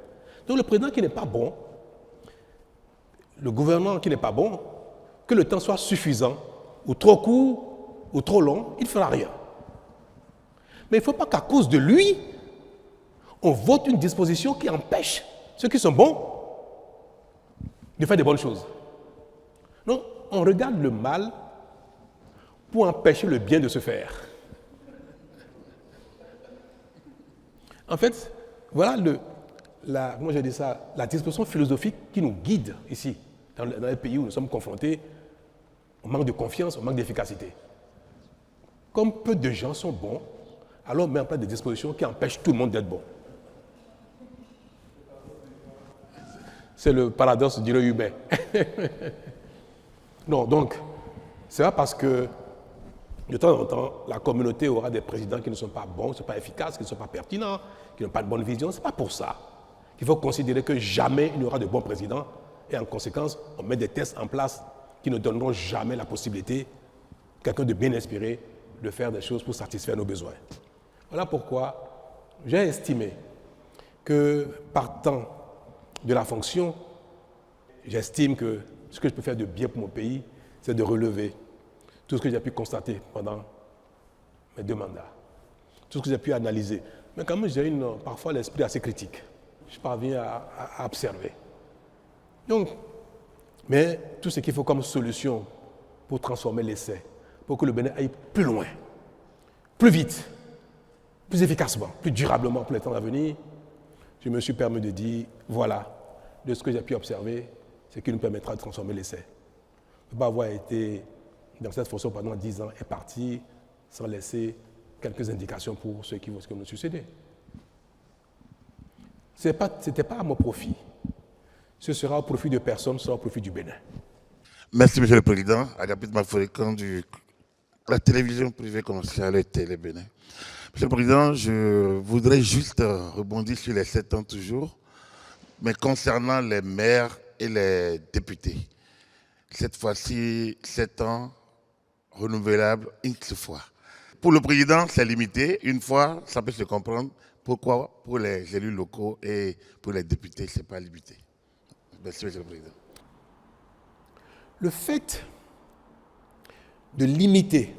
Donc le président qui n'est pas bon, le gouvernement qui n'est pas bon, que le temps soit suffisant, ou trop court, ou trop long, il ne fera rien. Mais il ne faut pas qu'à cause de lui, on vote une disposition qui empêche ceux qui sont bons de faire des bonnes choses. Non, on regarde le mal pour empêcher le bien de se faire. En fait, voilà comment je dis ça, la disposition philosophique qui nous guide ici, dans les pays où nous sommes confrontés au manque de confiance, au manque d'efficacité. Comme peu de gens sont bons, alors on met en place des dispositions qui empêchent tout le monde d'être bon. C'est le paradoxe du humain. Non, donc, c'est pas parce que de temps en temps, la communauté aura des présidents qui ne sont pas bons, qui ne sont pas efficaces, qui ne sont pas pertinents, qui n'ont pas de bonne vision. Ce n'est pas pour ça. qu'il faut considérer que jamais il n'y aura de bons présidents et en conséquence, on met des tests en place qui ne donneront jamais la possibilité à quelqu'un de bien inspiré de faire des choses pour satisfaire nos besoins. Voilà pourquoi j'ai estimé que partant de la fonction, j'estime que ce que je peux faire de bien pour mon pays, c'est de relever tout ce que j'ai pu constater pendant mes 2 mandats, tout ce que j'ai pu analyser. Mais quand même, j'ai parfois l'esprit assez critique. Je parviens à observer. Donc, mais tout ce qu'il faut comme solution pour transformer l'essai, pour que le Bénin aille plus loin, plus vite, plus efficacement, plus durablement pour les temps à venir, je me suis permis de dire, voilà, de ce que j'ai pu observer, ce qui nous permettra de transformer l'essai. Ne peut pas avoir été dans cette fonction pendant 10 ans et parti sans laisser quelques indications pour ceux qui vont nous succéder. Ce n'était pas à mon profit. Ce sera au profit de personne, ce sera au profit du Bénin. Merci, Monsieur le Président. Agapit Maforikan de la télévision privée commerciale Télé Bénin. Monsieur le Président, je voudrais juste rebondir sur les 7 ans toujours, mais concernant les maires et les députés. Cette fois-ci, 7 ans renouvelables une seule fois. Pour le Président, c'est limité. Une fois, ça peut se comprendre. Pourquoi pour les élus locaux et pour les députés, ce n'est pas limité. Merci, Monsieur le Président. Le fait de limiter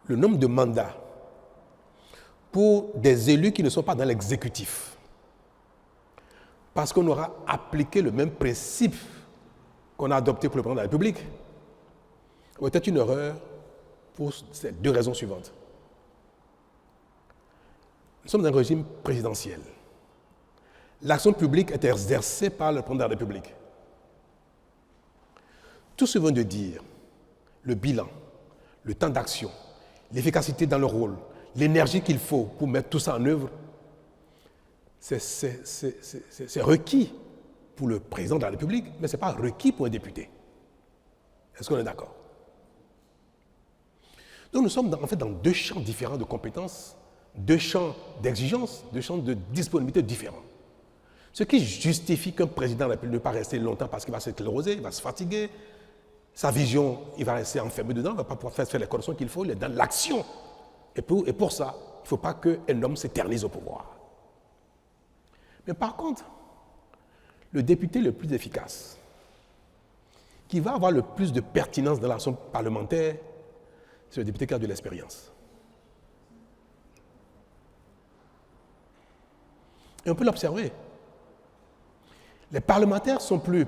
le nombre de mandats pour des élus qui ne sont pas dans l'exécutif, parce qu'on aura appliqué le même principe qu'on a adopté pour le président de la République, était une erreur pour ces 2 raisons suivantes. Nous sommes dans un régime présidentiel. L'action publique est exercée par le président de la République. Tout ce que vient de dire, le bilan, le temps d'action, l'efficacité dans le rôle, l'énergie qu'il faut pour mettre tout ça en œuvre, c'est requis pour le président de la République, mais ce n'est pas requis pour un député. Est-ce qu'on est d'accord? Donc nous sommes en fait dans 2 champs différents de compétences, 2 champs d'exigence, 2 champs de disponibilité différents. Ce qui justifie qu'un président de la République ne pas rester longtemps parce qu'il va s'écléroser, il va se fatiguer, sa vision, il va rester enfermé dedans, il ne va pas pouvoir faire les corrections qu'il faut, il est dans l'action. Et pour ça, il ne faut pas qu'un homme s'éternise au pouvoir. Mais par contre, le député le plus efficace, qui va avoir le plus de pertinence dans l'action parlementaire, c'est le député qui a de l'expérience. Et on peut l'observer. Les parlementaires sont plus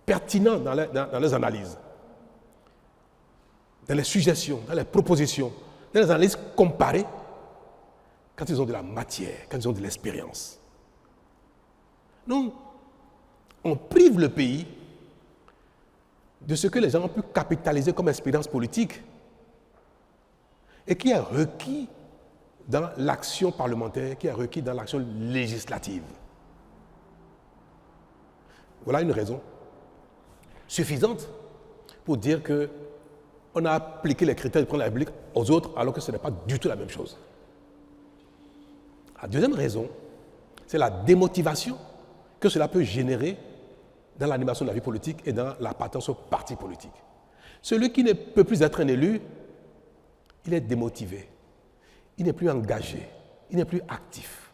pertinents dans les analyses, dans les suggestions, dans les propositions, dans les analyses comparées, quand ils ont de la matière, quand ils ont de l'expérience. Donc, on prive le pays de ce que les gens ont pu capitaliser comme expérience politique et qui est requis dans l'action parlementaire, qui est requis dans l'action législative. Voilà une raison suffisante pour dire qu'on a appliqué les critères de prendre la République aux autres alors que ce n'est pas du tout la même chose. La deuxième raison, c'est la démotivation que cela peut générer dans l'animation de la vie politique et dans l'appartenance au parti politique. Celui qui ne peut plus être un élu, il est démotivé, il n'est plus engagé, il n'est plus actif.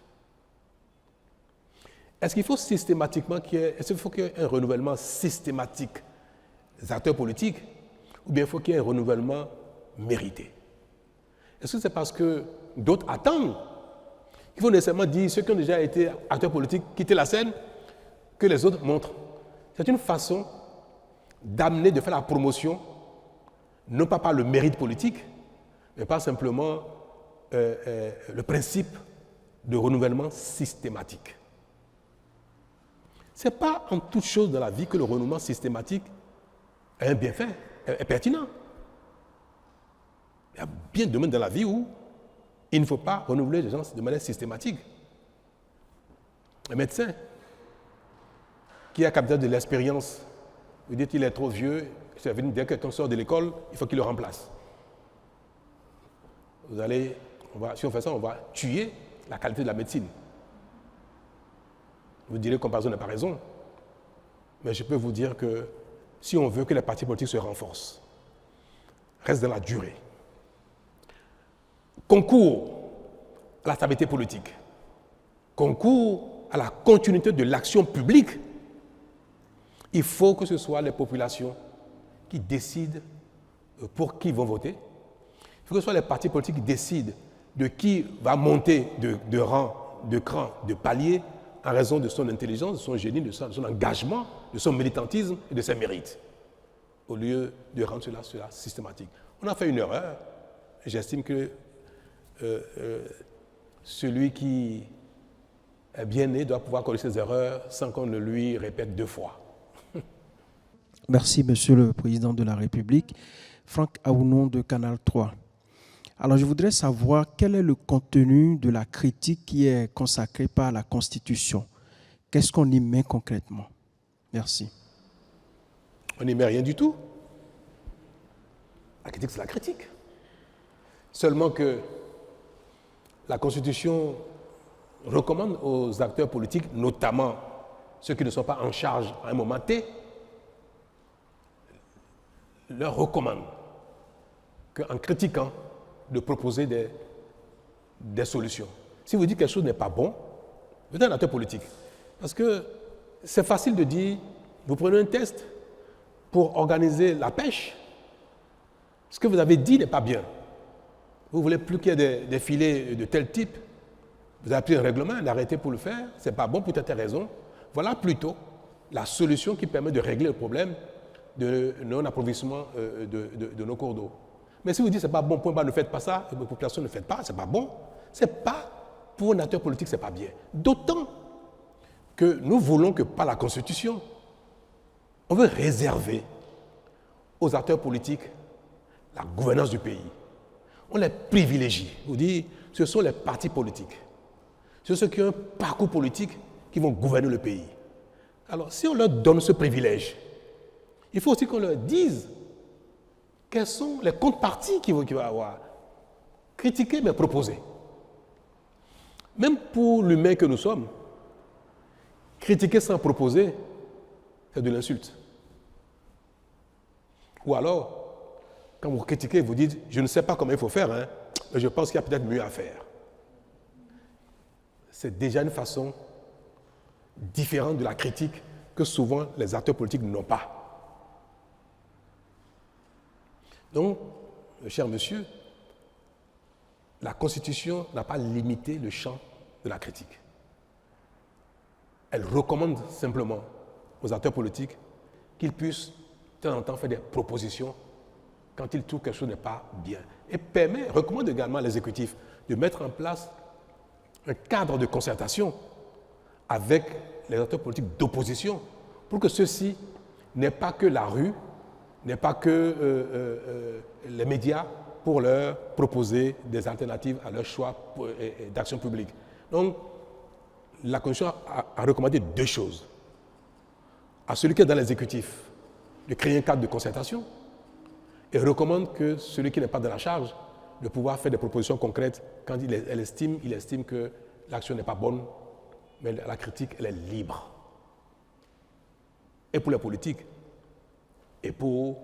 Est-ce qu'il faut systématiquement qu'il y ait un renouvellement systématique des acteurs politiques ou bien il faut qu'il y ait un renouvellement mérité? Est-ce que c'est parce que d'autres attendent qu'il faut nécessairement dire ceux qui ont déjà été acteurs politiques quitter la scène que les autres montrent? C'est une façon d'amener, de faire la promotion, non pas par le mérite politique, mais pas simplement le principe de renouvellement systématique. Ce n'est pas en toute chose dans la vie que le renouvellement systématique est un bienfait, est pertinent. Il y a bien de domaines dans la vie où il ne faut pas renouveler les gens de manière systématique. Un médecin qui a capté de l'expérience, vous dites qu'il est trop vieux, dès que quelqu'un sort de l'école, il faut qu'il le remplace. Si on fait ça, on va tuer la qualité de la médecine. Vous direz que comparaison n'a pas raison. Mais je peux vous dire que si on veut que les partis politiques se renforcent, restent dans la durée, concourent à la stabilité politique, concourent à la continuité de l'action publique, il faut que ce soit les populations qui décident pour qui ils vont voter. Il faut que ce soit les partis politiques qui décident de qui va monter de rang, de cran, de palier en raison de son intelligence, de son génie, de son engagement, de son militantisme et de ses mérites, au lieu de rendre cela systématique. On a fait une erreur. J'estime que celui qui est bien né doit pouvoir corriger ses erreurs sans qu'on ne lui répète 2 fois. Merci, Monsieur le Président de la République. Franck Aounon de Canal 3. Alors, je voudrais savoir quel est le contenu de la critique qui est consacrée par la Constitution. Qu'est-ce qu'on y met concrètement? Merci. On n'y met rien du tout. La critique, c'est la critique. Seulement que la Constitution recommande aux acteurs politiques, notamment ceux qui ne sont pas en charge à un moment T, leur recommande qu'en critiquant, de proposer des solutions. Si vous dites que quelque chose n'est pas bon, vous êtes un acteur politique. Parce que c'est facile de dire, vous prenez un test pour organiser la pêche, ce que vous avez dit n'est pas bien. Vous ne voulez plus qu'il y ait des filets de tel type, vous avez pris un règlement, un arrêté pour le faire, ce n'est pas bon pour telle raison. Voilà plutôt la solution qui permet de régler le problème de non-approvisionnement de nos cours d'eau. Mais si vous dites que ce n'est pas bon, point bas, ne faites pas ça, et vos populations ne faites pas, ce n'est pas bon. Ce n'est pas, pour un acteur politique, ce n'est pas bien. D'autant que nous voulons que par la Constitution, on veut réserver aux acteurs politiques la gouvernance du pays. On les privilégie. On dit, ce sont les partis politiques. Ce sont ceux qui ont un parcours politique qui vont gouverner le pays. Alors, si on leur donne ce privilège, il faut aussi qu'on leur dise quels sont les contreparties qu'il va avoir. Critiquer, mais proposer. Même pour l'humain que nous sommes, critiquer sans proposer, c'est de l'insulte. Ou alors, quand vous critiquez, vous dites, je ne sais pas comment il faut faire, hein, mais je pense qu'il y a peut-être mieux à faire. C'est déjà une façon différente de la critique que souvent les acteurs politiques n'ont pas. Donc, cher monsieur, la Constitution n'a pas limité le champ de la critique. Elle recommande simplement aux acteurs politiques qu'ils puissent de temps en temps faire des propositions quand ils trouvent que quelque chose n'est pas bien. Et recommande également à l'exécutif de mettre en place un cadre de concertation avec les acteurs politiques d'opposition pour que ceux-ci n'aient pas que la rue, n'est pas que les médias pour leur proposer des alternatives à leur choix d'action publique. Donc, la Constitution a recommandé 2 choses. À celui qui est dans l'exécutif, de créer un cadre de concertation, et recommande que celui qui n'est pas dans la charge, de pouvoir faire des propositions concrètes quand il estime que l'action n'est pas bonne, mais la critique, elle est libre. Et pour les politiques, et pour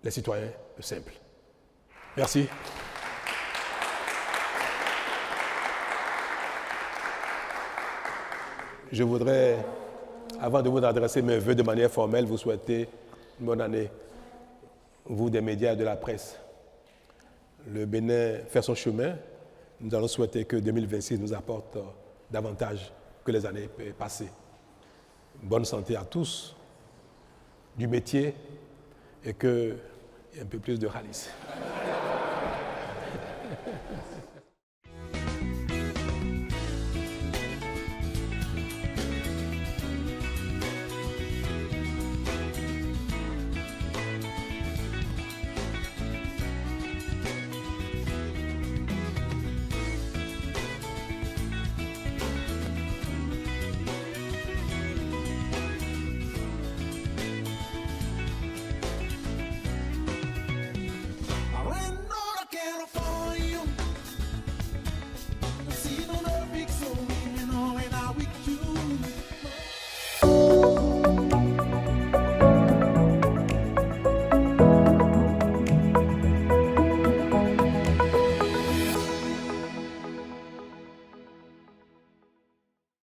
les citoyens simples. Merci. Je voudrais, avant de vous adresser mes vœux de manière formelle, vous souhaiter une bonne année, vous des médias et de la presse. Le Bénin fait son chemin. Nous allons souhaiter que 2026 nous apporte davantage que les années passées. Bonne santé à tous, du métier, et qu'il y ait un peu plus de ralice.